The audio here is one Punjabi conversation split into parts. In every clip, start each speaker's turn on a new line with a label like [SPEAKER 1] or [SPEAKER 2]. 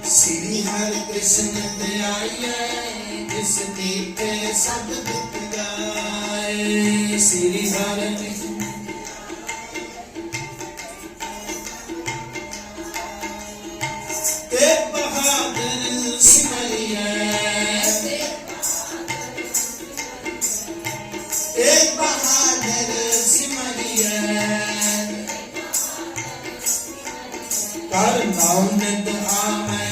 [SPEAKER 1] श्री हरि कृष्ण ध्याये जिस मीठे सब दुख गाए। श्री हरि एक बहादुर सिमरिया, एक बहादुर सिमरिया, कर नाम नित आमे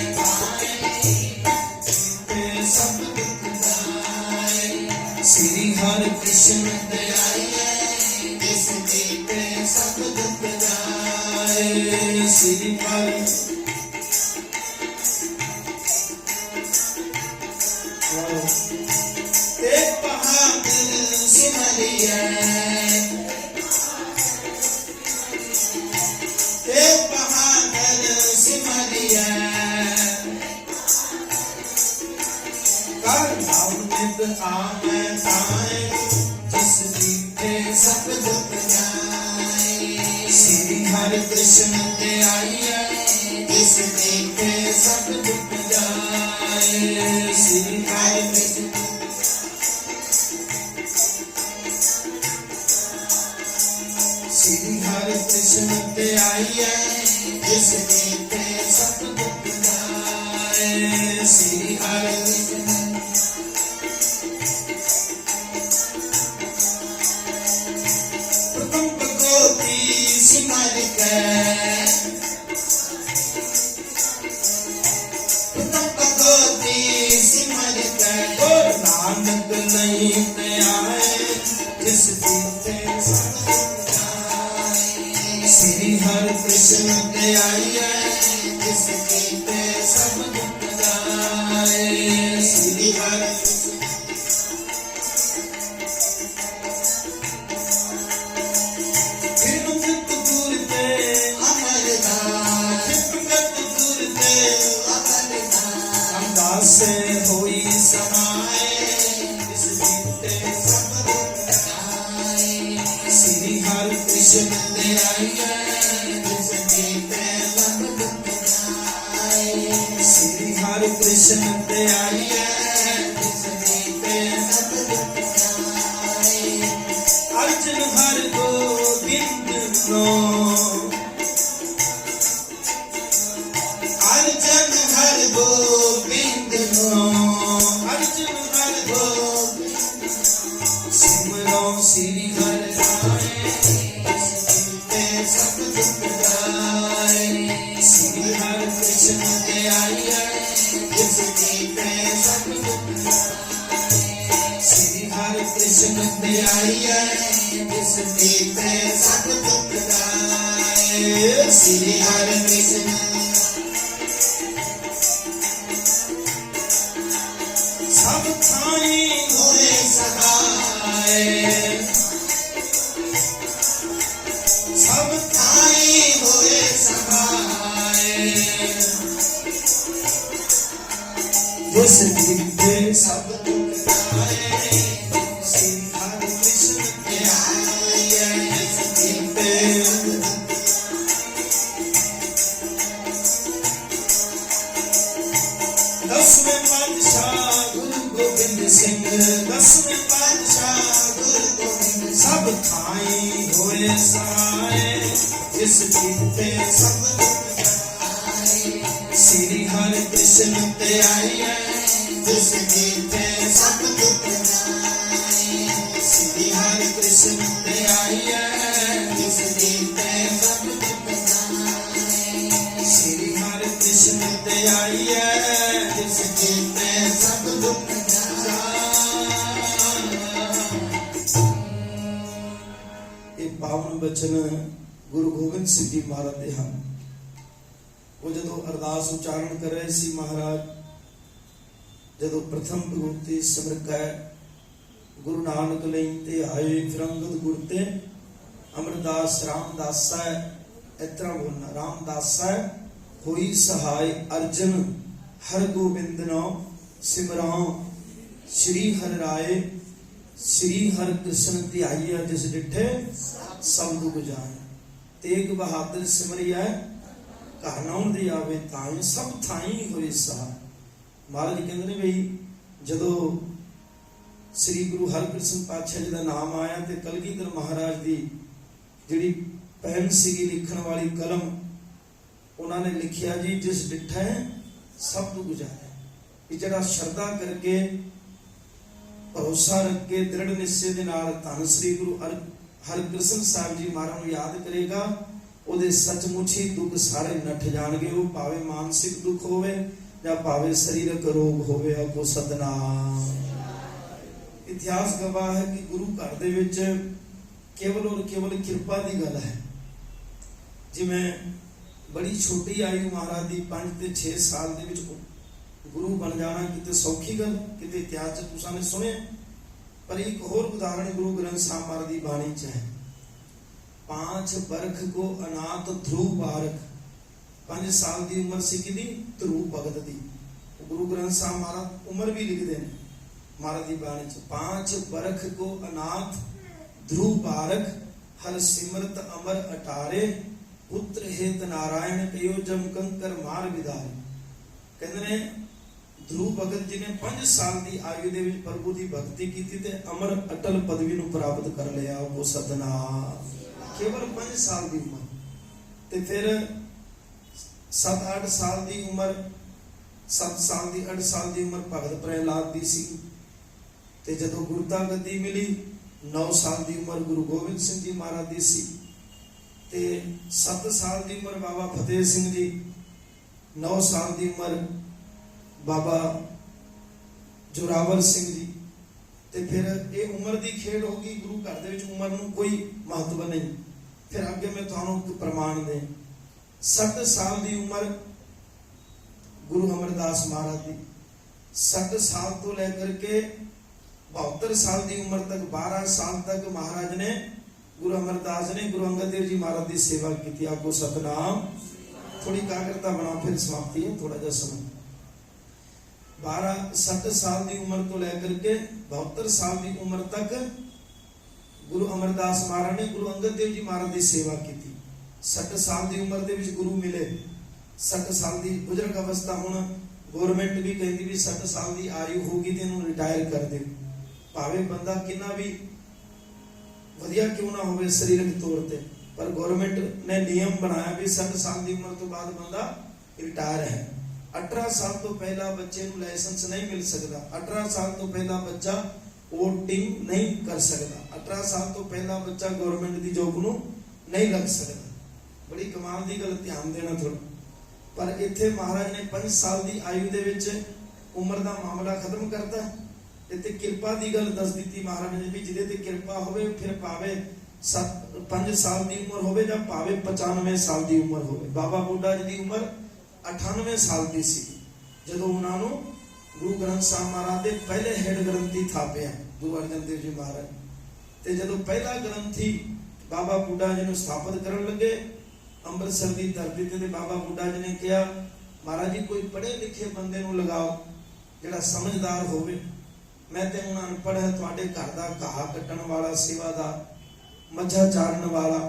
[SPEAKER 1] सब दुख जाए। श्री हरि कृष्ण ध्याये जिस मीठे सब दुख जाए। श्री हरि एक बहादुर सिमरिया, एक बहादुर सिमरिया, कर नाम नित आमे ताए जिस मीठे सब दुख जाए। श्री हरि कृष्ण ध्याये जिस मीठे सब दुख जाए। श्री हरि कृष्ण श्री हरि कृष्ण ध्याये जिस मीठे सब दुख जाए। श्री हरि कृष्ण प्रथम भगवती सिमर के, प्रथम भगवती सिमर के, और नानक नहीं आए जिस मीठे सब दुख जाए। श्री हरि कृष्ण ध्याये जिस मीठे सब दुख जाए। श्री हरि कृष्ण दूर ते अमरदास, दूर ते अमरदास, रामदास से होई समाए जिस मीठे सब दुख जाए। श्री हरि कृष्ण ध्याये जिस मीठे सब दुख जाए। श्री हरि कृष्ण ध्याये जिस मीठे सब दुख जाए। अर्जुन हर गोविंद नो, अर्जुन हर गोविंद नो, अर्जुन हर गोविंद सिमरो श्री हरि राय जिस मीठे सब दुख जाए। श्री हरि कृष्ण ध्याये जिस मीठे सब दुख जाए। श्री हरि कृष्ण ध्याये जिस मीठे सब दुख जाए। श्री हरि कृष्ण सब थाई होए सहाय, सब थाई होए सहाय, जिस मीठे सब दुख जाए। श्री हरि कृष्ण ध्याये जिस मीठे दसवें पातशाह गुरु गोबिंद सिंह, दसवें पातशाह गुरु गोबिंद, सब थाई होए सहाय जिस मीठे सब दुख जाए। श्री हरि कृष्ण ध्याये जिस मीठे सब दुख जाए। श्री हरि कृष्ण ध्याये जिस मीठे सब दुख जाए। श्री हरि कृष्ण ध्याये जिस मीठे सब दुख जाए। ਇਹ ਪਾਵਨ ਬਚਨ ਗੁਰੂ ਗੋਬਿੰਦ ਸਿੰਘ ਜੀ ਮਹਾਰਾਜ ਦੇ ਹਨ। ਉਹ ਜਦੋਂ ਅਰਦਾਸ ਉਚਾਰਨ ਕਰ ਰਹੇ ਸੀ ਮਹਾਰਾਜ, ਜਦੋਂ ਪ੍ਰਥਮ ਭਗਵਤੀ ਸਿਮਰਕੈ ਗੁਰੂ ਨਾਨਕ ਲਈ ਤੇ ਆਏ ਫਿਰੰਗਦ ਗੁਰ ਤੇ ਅਮਰਦਾਸ ਰਾਮਦਾਸਾ, ਇਸ ਤਰ੍ਹਾਂ ਬੋਲਣਾ, ਰਾਮਦਾਸਾ ਹੋਈ ਸਹਾय अर्जुन हर गोविंद नो सिमरां श्री हर राय श्री हर कृष्ण ध्याइया जिस डिठे सब दुख जाए, तेग बहादुर सिमरिया घर नाउन दे आवे ताई, सब थाई होए सहाय। महाराज कहते ने बई जदों श्री गुरु हरकृष्ण पातशाह जी का नाम आया तो कलगीधर महाराज की जिहड़ी पेन सीगी लिखण वाली कलम, उन्होंने लिखिया जी जिस डिठा सब दुख जाए। कि जिहड़ा श्रद्धा करके भरोसा रख के दृढ़ निश्चय के नाल धन श्री गुरु हरकृष्ण साहब जी महाराज को याद करेगा, ਉਹਦੇ सचमुच ही दुख सारे नठ जाणगे। वो भावे मानसिक दुख होवे या भावे शरीरक रोग होवे। आखो सतनाम। इतिहास गवाह है कि गुरु घर दे विच केवल और केवल किरपा की गल है। जिवें बड़ी छोटी आयु महाराज की 5 ते 6 साल दे विच गुरु बन जाना किते सौखी गल, किते इतिहास तुसां ने सुने। पर एक होर उदाहरण गुरु ग्रंथ साहिब महाराज की बाणी च है। 5 बरख को अनाथ ध्रुव बारक, 5 साल की उम्र सी कि ध्रुव भगत की। गुरु ग्रंथ साहिब महाराज उम्र भी लिखते हैं महाराज की बाणी च। 5 बरख को अनाथ ध्रुव बारक, हल सिमरत अमर अटारे, पुत्र हेत नारायण कयो जम कंकर मार विदारे। कहते ने ध्रुव भगत जी ने 5 साल की आयु दे विच प्रभु की भक्ति की ते अमर अटल पदवी नूं प्राप्त कर लिया। वो सतनाम। केवल 5 साल की उम्र ते फिर 7-8 साल की उम्र, 7 साल की 8 साल की उम्र भगत प्रहलाद की सी। ते जदों गुरता गद्दी मिली 9 साल की उम्र गुरु गोबिंद सिंह जी महाराज की सी। ते 7 साल की उम्र बाबा फतेह सिंह जी, 9 साल की उम्र बाबा जोरावर सिंह जी। ते फिर ये उम्र की खेड होगी। गुरु घर दे विच उम्र नूं कोई महत्व नहीं। फिर अगे मैं तुहानूं प्रमाण दे 60 साल की उम्र गुरु अमरदास महाराज की। 60 साल तो लेकर के 72 साल की उम्र तक 12 साल तक महाराज ने गुरु अमरदास ने गुरु अंगद देव जी महाराज की सेवा की। आपको सतनाम। थोड़ी कागरता बनाओ फिर समाप्ति है, थोड़ा जा समय। 60 साल की उम्र तो लेकर के 72 साल की उम्र तक गुरु अमरदास महाराज ने गुरु अंगद देव जी महाराज की सेवा की। 60 साल की उम्र के गुरु मिले। 60 साल की बुजुर्ग अवस्था हुण गवर्नमेंट भी कहती भी 60 साल की आयु होगी तो इन्हों रिटायर कर दे। भावे बंदा कितना भी वधिया क्यों ना हो शरीरक तौर पर, पर गवर्नमेंट ने नियम बनाया भी 60 साल की उम्र तो बाद बंदा रिटायर है। 18 साल तो पहला बच्चे को लाइसेंस नहीं मिल सकता। 18 साल तो पहला बच्चा वोटिंग नहीं कर सकता। 18 साल तो पहला बच्चा गवर्नमेंट की जॉब को नहीं लग सकता। बड़ी कमाल की गल, ध्यान देना थोड़ा। पर इत्थे महाराज ने 5 साल की आयु दे विच उम्र का मामला खत्म करता। इत्थे किरपा की गल दस दी महाराज ने भी जिहदे ते किरपा होवे फिर भावे 5 साल की उम्र होवे या भावे 95 साल की उम्र होवे। बाबा बुड्ढा जी की उम्र 98 साल की सी जदों उन्होंने गुरु ग्रंथ साहिब महाराज के पहले हेड ग्रंथी थापिया गुरु अर्जन देव जी महाराज। ते जदों पहला ग्रंथी बाबा बुड्ढा जी ने स्थापित करन लगे अमृतसर की धरती ते, बाबा बुड्ढा जी ने कहा महाराज जी कोई पढ़े लिखे बंदे नूं लगाओ जिहड़ा समझदार होवे। मैं ते हुण अनपढ़ है, तुहाडे घर दा घाह कट्टण वाला, सेवादार, मझा चारण वाला,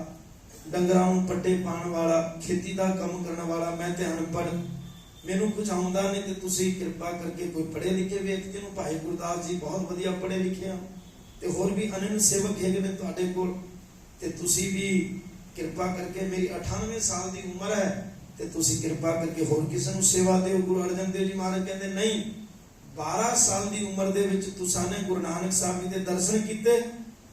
[SPEAKER 1] डंगरां नूं पट्टे पाण वाला, खेती का काम करने वाला, मैं ते अनपढ़, मैनूं कुछ आउंदा नहीं। ते तुसीं कृपा करके कोई पढ़े लिखे व्यक्ति नूं, भाई गुरदास जी बहुत वधिया पढ़े लिखे आ ते होर भी अनन सेवक हैगे ने तुहाडे कोल, ते तुसीं भी कृपा करके मेरी 98 साल की उम्र है ते तुसीं कृपा करके होर किसी नूं सेवा दिओ। गुरु अर्जन देव जी महाराज कहते नहीं, 12 साल की उम्र दे विच तुसां ने गुरु नानक साहब जी दे दर्शन कीते।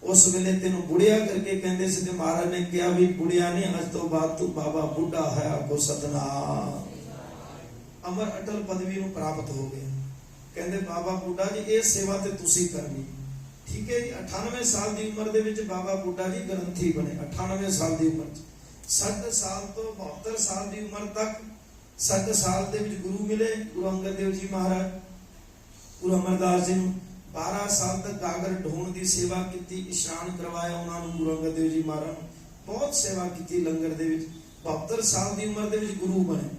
[SPEAKER 1] उस वेले तेनों बुढ़िया करके कहते से महाराज ने कहा भी बुढ़िया नहीं, अज तो बाद तू बाबा बुढ़ा है। आपको सतनाम। अमर अटल पदवी नूं प्राप्त हो गए। कहते बाबा बुढ़ा जी ये सेवा ते तुसीं करनी। ठीक है जी। 98 साल की उम्र दे विच बाबा बुढ़ा जी ग्रंथी बने। 98 साल की उम्र 60 साल तो 72 साल की उम्र तक 60 साल दे विच गुरु मिले गुरु अंगद देव जी महाराज। गुरु अमरदास जी 12 साल तक गागर ढोण की सेवा की, इशनान करवाया उन्होंने गुरु अंगद देव जी महाराज, बहुत सेवा की लंगर दे विच। 72 साल की उम्र दे विच गुरु बने।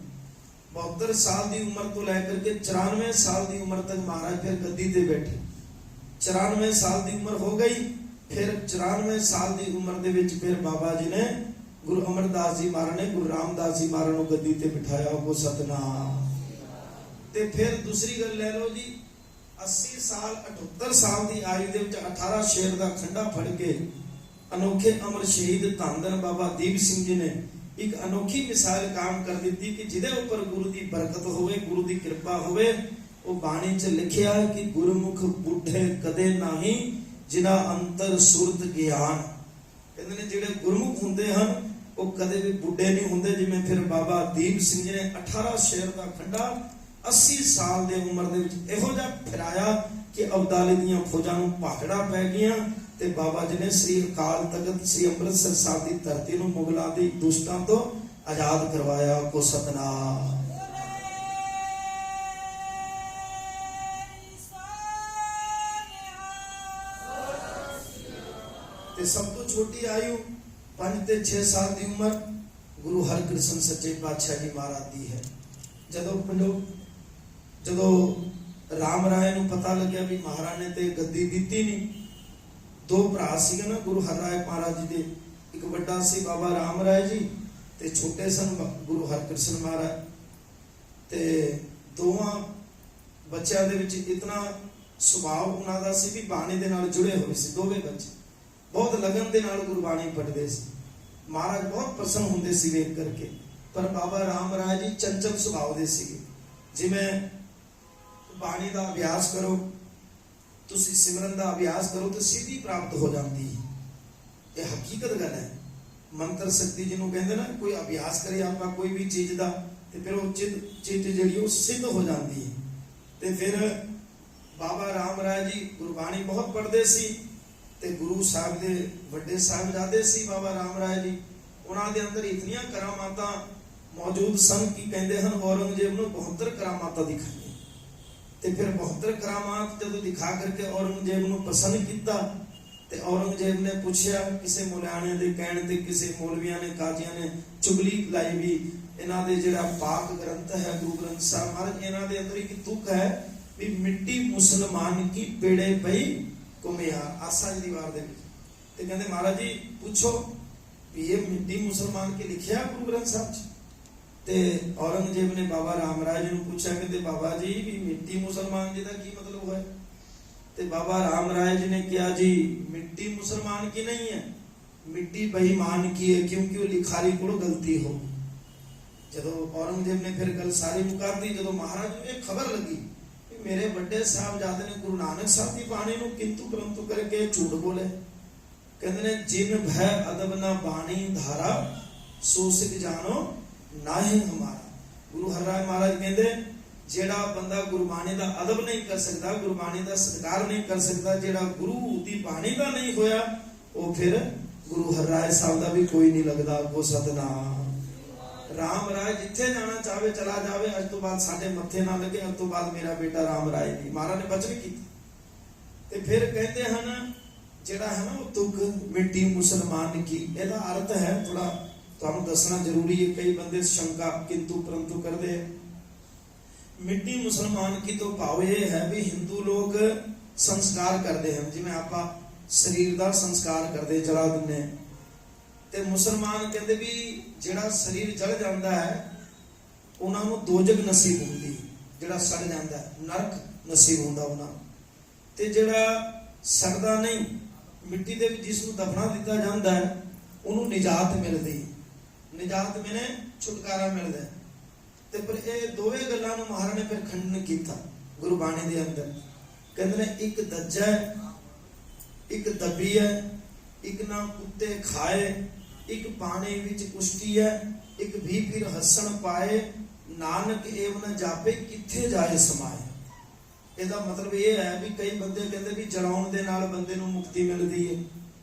[SPEAKER 1] 72 साल की उम्र तो लैकर के 94 साल की उम्र तक महाराज फिर गद्दी ते बैठे। 94 ਸਾਲ ਦੀ ਉਮਰ ਹੋ ਗਈ। ਫਿਰ 94 ਸਾਲ ਦੀ ਉਮਰ ਦੇ ਵਿੱਚ ਫਿਰ ਬਾਬਾ ਜੀ ਨੇ ਗੁਰੂ ਅਮਰਦਾਸ ਜੀ ਮਹਾਰਾਜ ਨੇ ਗੁਰੂ ਰਾਮਦਾਸ ਜੀ ਮਹਾਰਾਜ ਨੂੰ ਗੱਦੀ ਤੇ ਬਿਠਾਇਆ। ਉਹ ਸਤਨਾਮ। ਤੇ ਫਿਰ ਦੂਸਰੀ ਗੱਲ ਲੈ ਲਓ ਜੀ, 80 ਸਾਲ 78 ਸਾਲ ਦੀ ਆਯੂ ਦੇ ਵਿੱਚ 18 ਸ਼ੇਰ ਦਾ ਖੰਡਾ ਫੜ ਕੇ ਅਨੋਖੇ ਅਮਰ ਸ਼ਹੀਦ ਧੰਨ ਧੰਨ ਬਾਬਾ ਦੀਪ ਸਿੰਘ ਜੀ ਨੇ ਇੱਕ ਅਨੋਖੀ ਮਿਸਾਲ ਕਾਇਮ ਕਰ ਦਿੱਤੀ ਕਿ ਜਿਹਦੇ ਉੱਪਰ ਗੁਰੂ ਦੀ ਬਰਕਤ ਹੋਵੇ, ਗੁਰੂ ਦੀ ਕਿਰਪਾ ਹੋਵੇ। ਉਹ ਬਾਣੀ 'ਚ ਲਿਖਿਆ ਕਿ ਗੁਰਮੁਖ ਬੁੱਢੇ ਕਦੇ ਨਹੀਂ ਜਿਨ੍ਹਾਂ ਅੰਤਰ ਸੁਰਤ ਗਿਆਨ। ਕਹਿੰਦੇ ਨੇ ਜਿਹੜੇ ਗੁਰਮੁਖ ਹੁੰਦੇ ਹਨ ਉਹ ਕਦੇ ਵੀ ਬੁੱਢੇ ਨਹੀਂ ਹੁੰਦੇ। ਜਿਵੇਂ ਫਿਰ ਬਾਬਾ ਦੀਪ ਸਿੰਘ ਜੀ ਨੇ 18 ਸ਼ੇਰ ਦਾ ਖੰਡਾ 80 ਸਾਲ ਦੇ ਉਮਰ ਦੇ ਵਿੱਚ ਇਹੋ ਜਿਹਾ ਫਿਰਾਇਆ ਕਿ ਅਬਦਾਲੀ ਦੀਆਂ ਫੌਜਾਂ ਨੂੰ ਭਾਗੜਾ ਪੈ ਗਈਆਂ ਤੇ ਬਾਬਾ ਜੀ ਨੇ ਸ੍ਰੀ ਅਕਾਲ ਤਖਤ ਸ੍ਰੀ ਅੰਮ੍ਰਿਤਸਰ ਸਾਹਿਬ ਦੀ ਧਰਤੀ ਨੂੰ ਮੁਗਲਾਂ ਦੇ ਦੁਸ਼ਟਾਂ ਤੋਂ ਆਜ਼ਾਦ ਕਰਵਾਇਆ। ਕੋ ਸਤਨਾਮ। ਤੇ ਸਭ ਤੋਂ ਛੋਟੀ ਆਯੂ 5 ਤੇ 6 ਸਾਲ ਦੀ ਉਮਰ ਗੁਰੂ ਹਰਕ੍ਰਿਸ਼ਨ ਸੱਚੇ ਪਾਤਸ਼ਾਹ ਜੀ ਮਹਾਰਾਜ ਦੀ ਹੈ। ਜਦੋਂ ਰਾਮ ਰਾਏ ਨੂੰ ਪਤਾ ਲੱਗਿਆ ਵੀ ਮਹਾਰਾਜ ਨੇ ਤੇ ਗੱਦੀ ਦਿੱਤੀ ਨਹੀਂ, 2 ਭਰਾ ਸੀਗੇ ਨਾ ਗੁਰੂ ਹਰ ਰਾਏ ਮਹਾਰਾਜ ਜੀ ਦੇ, ਇੱਕ ਵੱਡਾ ਸੀ ਬਾਬਾ ਰਾਮ ਰਾਏ ਜੀ ਤੇ ਛੋਟੇ ਸਨ ਗੁਰੂ ਹਰਕ੍ਰਿਸ਼ਨ ਮਹਾਰਾਜ। ਤੇ ਦੋਵਾਂ ਬੱਚਿਆਂ ਦੇ ਵਿੱਚ ਇਤਨਾ ਸੁਭਾਅ ਉਹਨਾਂ ਦਾ ਸੀ ਵੀ ਬਾਣੀ ਦੇ ਨਾਲ ਜੁੜੇ ਹੋਏ ਸੀ। ਦੋਵੇਂ ਬੱਚੇ ਬਹੁਤ ਲਗਨ ਦੇ ਨਾਲ ਗੁਰਬਾਣੀ ਪੜ੍ਹਦੇ ਸੀ। ਮਹਾਰਾਜ ਬਹੁਤ ਪ੍ਰਸੰਨ ਹੁੰਦੇ ਸੀ ਵੇਖ ਕਰਕੇ। ਪਰ ਬਾਬਾ ਰਾਮ ਰਾਏ ਜੀ ਚੰਚਲ ਸੁਭਾਅ ਦੇ ਸੀਗੇ। ਜਿਵੇਂ ਬਾਣੀ ਦਾ ਅਭਿਆਸ ਕਰੋ, ਤੁਸੀਂ ਸਿਮਰਨ ਦਾ ਅਭਿਆਸ ਕਰੋ ਤਾਂ ਸਿੱਧੀ ਪ੍ਰਾਪਤ ਹੋ ਜਾਂਦੀ ਹੈ। ਇਹ ਹਕੀਕਤ ਗੱਲ ਹੈ। ਮੰਤਰ ਸ਼ਕਤੀ ਜਿਹਨੂੰ ਕਹਿੰਦੇ ਨਾ, ਕੋਈ ਅਭਿਆਸ ਕਰੇ ਆਪਾਂ ਕੋਈ ਵੀ ਚੀਜ਼ ਦਾ ਤੇ ਫਿਰ ਉਹ ਚੀਜ਼ ਜਿਹੜੀ ਉਹ ਸਿੱਧ ਹੋ ਜਾਂਦੀ ਹੈ। ਤੇ ਫਿਰ ਬਾਬਾ ਰਾਮ ਰਾਏ ਜੀ ਗੁਰਬਾਣੀ ਬਹੁਤ ਪੜ੍ਹਦੇ ਸੀ ਤੇ ਗੁਰੂ ਸਾਹਿਬ ਦੇ ਵੱਡੇ ਸਾਹਿਬਜ਼ਾਦੇ ਸੀ ਬਾਬਾ ਰਾਮ ਰਾਏ ਜੀ। ਉਹਨਾਂ ਦੇ ਅੰਦਰ ਇਤਨੀਆਂ ਕਰਾਮਾਤਾਂ ਮੌਜੂਦ ਸਨ ਕਿ ਕਹਿੰਦੇ ਹਨ ਔਰੰਗਜ਼ੇਬ ਨੂੰ 72 ਕਰਾਮਾਤਾਂ ਦਿਖਾਈਆਂ। ਤੇ ਫਿਰ 72 ਕਰਾਮਾਤ ਜਦੋਂ ਦਿਖਾ ਕਰਕੇ ਔਰੰਗਜ਼ੇਬ ਨੂੰ ਪ੍ਰਸੰਨ ਕੀਤਾ ਤੇ ਔਰੰਗਜ਼ੇਬ ਨੇ ਪੁੱਛਿਆ, ਕਿਸੇ ਮੁਲਾਣੇ ਦੇ ਕਹਿਣ ਤੇ ਕਿਸੇ ਮੌਲਵੀਆਂ ਨੇ ਕਾਜ਼ੀਆਂ ਨੇ ਚੁਗਲੀ ਲਾਈ ਵੀ ਇਹਨਾਂ ਦੇ ਜਿਹੜਾ ਪਾਕ ਗ੍ਰੰਥ ਹੈ ਗੁਰੂ ਗ੍ਰੰਥ ਸਾਹਿਬ ਮਹਾਰਾਜ, ਇਹਨਾਂ ਦੇ ਅੰਦਰ ਇੱਕ ਤੁਕ ਹੈ ਵੀ ਮਿੱਟੀ ਮੁਸਲਮਾਨ ਕੀ ਪੇੜੇ ਪਈ ਘੁੰਮਿਆ ਆਸਾ ਦੀ ਦੀਵਾਰ ਦੇ ਵਿੱਚ। ਤੇ ਕਹਿੰਦੇ ਮਹਾਰਾਜ ਜੀ ਪੁੱਛੋ ਵੀ ਇਹ ਮਿੱਟੀ ਮੁਸਲਮਾਨ ਕੇ ਲਿਖਿਆ ਗੁਰੂ ਗ੍ਰੰਥ ਸਾਹਿਬ 'ਚ। ਤੇ ਔਰੰਗਜ਼ੇਬ ਨੇ ਬਾਬਾ ਰਾਮ ਰਾਏ ਜੀ ਨੂੰ ਪੁੱਛਿਆ, ਕਹਿੰਦੇ ਬਾਬਾ ਜੀ ਵੀ ਮਿੱਟੀ ਮੁਸਲਮਾਨ ਜੀ ਦਾ ਕੀ ਮਤਲਬ ਹੈ? ਤੇ ਬਾਬਾ ਰਾਮ ਰਾਏ ਜੀ ਨੇ ਕਿਹਾ ਜੀ ਮਿੱਟੀ मुसलमान की नहीं है, मिट्टी बेईमान की है, क्योंकि वो लिखारी को गलती हो। जदों औरंगजेब ने फिर गल सारी मुका दी, जदों महाराज को एक खबर लगी कि मेरे बड़े साहबजादे ने गुरु नानक साहब की बाणी नूं किंतु परंतु करके झूठ बोले। कहते ने जिन भय अदब ना बाणी धारा सो सिख जानो नाहि हमारा। गुरु हरराय महाराज कहते जेड़ा बंदा गुरबाणी दा अदब नहीं कर सकता, गुरबाणी दा सत्कार नहीं कर सकता, जेड़ा गुरु दी बाणी दा नहीं होया, वो फिर गुरु हरराय साहब दा भी कोई नहीं लगदा। को सतनाम। राम राय जिथे जाना चाहे चला जावे, अज तो बाद साडे मथे ना लगे, अज तो बाद मेरा बेटा राम राय नहीं। महाराज ने बचन की ते फिर कहते हैं जेड़ा है ना वो तुक मिट्टी मुसलमान की, एदा अर्थ है थोड़ा तुहानू दसना जरूरी है। कई बंदे शंका किंतु परंतु करते हैं। मिट्टी मुसलमान की तो भाव ये है भी हिंदू लोग संस्कार करते हैं, जिवें आपां शरीर का संस्कार करते जला दिंदे, ते मुसलमान कहते भी जिहड़ा शरीर जल जाता है उन्हां नूं दोजक नसीब हुंदी, जिहड़ा सड़ जाता है नरक नसीब हुंदा उन्हां नूं, ते जिहड़ा सड़दा नहीं मिट्टी दे विच जिसनूं दफना दिता जाता है उन्होंने निजात मिलती, निजात मिले छुटकारा मिलता है। ते पर ये दोवे गल्लां नूं महाराज ने फिर खंडन कीता गुरबाणी दे अंदर। कहंदे ने एक दज्जा है, एक दबी है, एक ना कुत्ते खाए, एक पानी विच कुश्ती है, एक भी फिर हसन पाए, नानक एव न जापे किथे जाए समाए। ਇਹਦਾ मतलब ये है भी कई बंदे कहते भी जलाउण दे नाल बंदे नूं मुक्ति मिलदी है,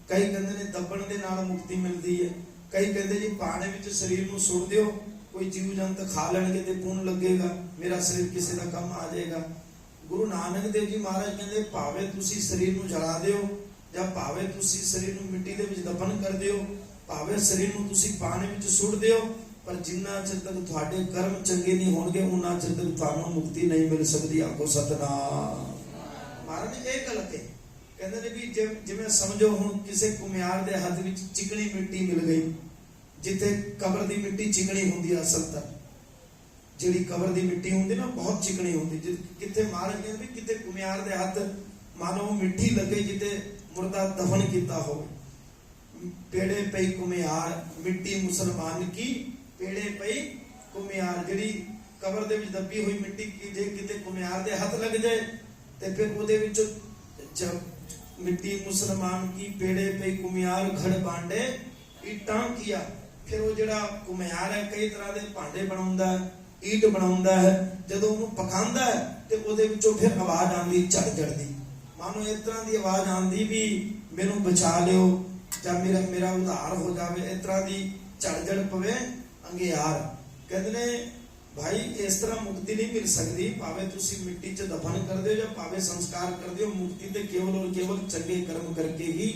[SPEAKER 1] कई कहते ने दबण दे नाल मुक्ति मिलदी है, कई कहते जी पानी विच शरीर नूं सुट दिओ, कोई जीव जंत खा लैणगे ते पुण्य लगेगा, मेरा शरीर किसी दा काम आ जाएगा। गुरु नानक देव जी महाराज कहंदे भावे तुसी शरीर नूं जला दिओ जां भावे तुसी शरीर नूं मिट्टी दे विच दफन कर दिओ, भावे शरीर नूं तुसी पानी विच सुट दिओ, पर जिन्ना चिर तक तुहाडे कर्म चंगे नहीं होणगे उन्ना चिर तक तुहानूं मुक्ति नहीं मिल सकदी। आखो सतनाम। महाराज ने एक गल कही ਕਹਿੰਦੇ ਨੇ ਵੀ ਜਿਵੇਂ ਸਮਝੋ ਹੁਣ ਕਿਸੇ ਕੁਮਿਆਰ ਦੇ ਹੱਥ ਵਿੱਚ ਚਿਕਣੀ ਮਿੱਟੀ ਮਿਲ ਗਈ, ਜਿੱਥੇ ਕਬਰ ਦੀ ਮਿੱਟੀ ਚਿਕਣੀ ਹੁੰਦੀ ਹੈ। ਅਸਲ ਤਾਂ ਜਿਹੜੀ ਕਬਰ ਦੀ ਮਿੱਟੀ ਹੁੰਦੀ ਨਾ ਬਹੁਤ ਚਿਕਣੀ ਹੁੰਦੀ, ਕਿਤੇ ਮਹਾਰਾਜ ਕਹਿੰਦੇ ਵੀ ਕਿਤੇ ਕੁਮਿਆਰ ਦੇ ਹੱਥ ਮਾਨੋ ਮਿੱਟੀ ਲੱਗੇ ਜਿੱਤੇ ਮੁਰਦਾ ਦਫਨ ਕੀਤਾ ਹੋਵੇ। ਪੇੜੇ ਪਈ ਕੁਮਿਆਰ ਮਿੱਟੀ ਮੁਸਲਮਾਨ ਕੀ, ਪੇੜੇ ਪਈ ਕੁਮਿਆਰ, ਜਿਹੜੀ ਕਬਰ ਦੇ ਵਿੱਚ ਦੱਬੀ ਹੋਈ ਮਿੱਟੀ ਜੇ ਕਿਤੇ ਕੁਮਿਆਰ ਦੇ ਹੱਥ ਲੱਗ ਜਾਏ ਤੇ ਫਿਰ ਉਹਦੇ ਵਿੱਚੋਂ ਮਿੱਟੀ ਮੁਸਲਮਾਨ ਕੀ, ਪੇੜੇ ਪਈ ਕੁਮਿਆਰ ਘੜ ਬਾਂਡੇ ਇੱਟਾਂ ਕੀਆ। ਫਿਰ ਉਹ ਜਿਹੜਾ ਕੁਮਿਆਰ ਹੈ ਕਈ ਤਰ੍ਹਾਂ ਦੇ ਭਾਂਡੇ ਬਣਾਉਂਦਾ ਹੈ, ਈਟ ਬਣਾਉਂਦਾ ਹੈ। ਜਦੋਂ ਉਹਨੂੰ ਪਕਾਉਂਦਾ ਹੈ ਤੇ ਉਹਦੇ ਵਿੱਚੋਂ ਫਿਰ ਆਵਾਜ਼ ਆਉਂਦੀ ਝੜ ਦੀ, ਮਾਨੋ ਇਸ ਤਰ੍ਹਾਂ ਦੀ ਆਵਾਜ਼ ਆਉਂਦੀ ਵੀ ਮੈਨੂੰ ਬਚਾ ਲਿਓ ਜਾਂ ਮੇਰਾ ਉਧਾਰ ਹੋ ਜਾਵੇ, ਇਸ ਤਰ੍ਹਾਂ ਦੀ ਝੜ ਪਵੇ ਅੰਗਿਆਰ। ਕਹਿੰਦੇ ਨੇ ਭਾਈ ਇਸ ਤਰ੍ਹਾਂ ਮੁਕਤੀ ਨਹੀਂ ਮਿਲ ਸਕਦੀ, ਭਾਵੇਂ ਤੁਸੀਂ ਮਿੱਟੀ 'ਚ ਦਫਨ ਕਰ ਦਿਓ ਜਾਂ ਭਾਵੇਂ ਸੰਸਕਾਰ ਕਰ ਦਿਓ, ਮੁਕਤੀ ਤੇ ਕੇਵਲ ਔਰ ਕੇਵਲ ਚੰਗੇ ਕਰਮ ਕਰਕੇ ਹੀ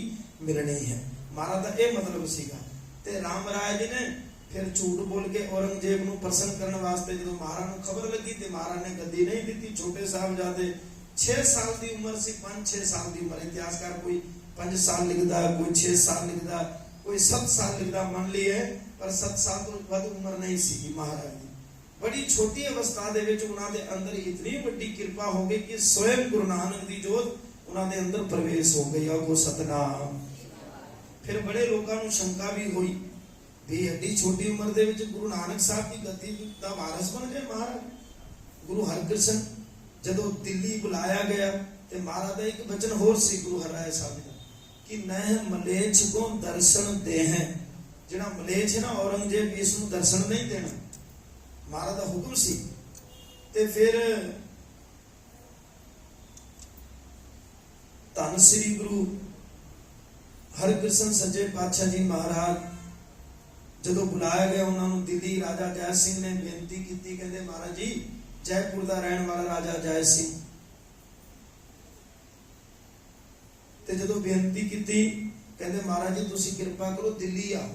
[SPEAKER 1] ਮਿਲਣੀ ਹੈ। ਮਹਾਰਾਜ ਦਾ ਇਹ ਮਤਲਬ ਸੀਗਾ। ਤੇ ਰਾਮ ਰਾਏ ਜੀ ਨੇ ਫਿਰ ਝੂਠ ਬੋਲ ਕੇ ਔਰੰਗਜ਼ੇਬ ਨੂੰ ਪ੍ਰਸੰਨ ਕਰਨ ਵਾਸਤੇ ਜਦੋਂ ਮਹਾਰਾਜ ਨੂੰ ਖਬਰ ਲੱਗੀ ਤੇ ਮਹਾਰਾਜ ਨੇ ਗੱਦੀ ਨਹੀਂ ਦਿੱਤੀ। ਛੋਟੇ ਸਾਹਿਬਜ਼ਾਦੇ 6 ਸਾਲ ਦੀ ਉਮਰ ਸੀ, 5-6 ਸਾਲ ਦੀ ਉਮਰ। ਇਤਿਹਾਸਕਾਰ ਕੋਈ 5 ਸਾਲ ਲਿਖਦਾ, ਕੋਈ 6 ਸਾਲ ਲਿਖਦਾ, ਕੋਈ 7 ਸਾਲ ਲਿਖਦਾ, ਮੰਨ ਲਈਏ, ਪਰ 7 ਸਾਲ ਤੋਂ ਵੱਧ ਉਮਰ ਨਹੀਂ ਸੀ ਮਹਾਰਾਜ ਦੀ। ਬੜੀ ਛੋਟੀ ਅਵਸਥਾ ਦੇ ਵਿੱਚ ਉਹਨਾਂ ਦੇ ਅੰਦਰ ਇਤਨੀ ਵੱਡੀ ਕਿਰਪਾ ਹੋ ਗਈ ਕਿ ਸਵੈਮ ਗੁਰੂ ਨਾਨਕ ਦੀ ਜੋਤ ਉਹਨਾਂ ਦੇ ਅੰਦਰ ਪ੍ਰਵੇਸ਼ ਹੋ ਗਈ। ਆਗੋ ਸਤਨਾਮ। ਫਿਰ ਬੜੇ ਲੋਕਾਂ ਨੂੰ ਸ਼ੰਕਾ ਵੀ ਹੋਈ ਵੀ ਐਡੀ ਛੋਟੀ ਉਮਰ ਦੇ ਵਿੱਚ ਗੁਰੂ ਨਾਨਕ ਸਾਹਿਬ ਦੀ ਗੱਦੀ ਦਾ ਵਾਰਿਸ ਬਣ ਗਏ ਮਹਾਰਾਜ। ਗੁਰੂ ਹਰਕ੍ਰਿਸ਼ਨ ਜਦੋਂ ਦਿੱਲੀ ਬੁਲਾਇਆ ਗਿਆ ਤੇ ਮਹਾਰਾਜ ਦਾ ਇੱਕ ਬਚਨ ਹੋਰ ਸੀ ਗੁਰੂ ਹਰਿਰਾਏ ਸਾਹਿਬ ਦਾ ਕਿ ਨਹਿ ਮਲੇਛ ਕੋ ਦਰਸ਼ਨ ਦੇ ਹੈ। ਜਿਹੜਾ ਮਲੇਛ ਹੈ ਨਾ ਔਰੰਗਜ਼ੇਬ, ਇਸ ਨੂੰ ਦਰਸ਼ਨ ਨਹੀਂ ਦੇਣਾ, ਮਹਾਰਾਜ ਦਾ ਹੁਕਮ ਸੀ। ਤੇ ਫਿਰ ਧੰਨ ਸ੍ਰੀ ਗੁਰੂ ਹਰਕ੍ਰਿਸ਼ਨ ਸੱਚੇ ਪਾਤਸ਼ਾਹ ਜੀ ਮਹਾਰਾਜ ਜਦੋਂ ਬੁਲਾਇਆ ਗਿਆ ਉਹਨਾਂ ਨੂੰ ਦਿੱਲੀ, ਰਾਜਾ ਜੈ ਸਿੰਘ ਨੇ ਬੇਨਤੀ ਕੀਤੀ, ਕਹਿੰਦੇ ਮਹਾਰਾਜ ਜੀ ਜੈਪੁਰ ਦਾ ਰਹਿਣ ਵਾਲਾ ਰਾਜਾ ਜੈ ਸਿੰਘ, ਤੇ ਜਦੋਂ ਬੇਨਤੀ ਕੀਤੀ ਕਹਿੰਦੇ ਮਹਾਰਾਜ ਜੀ ਤੁਸੀਂ ਕਿਰਪਾ ਕਰੋ ਦਿੱਲੀ ਆਓ।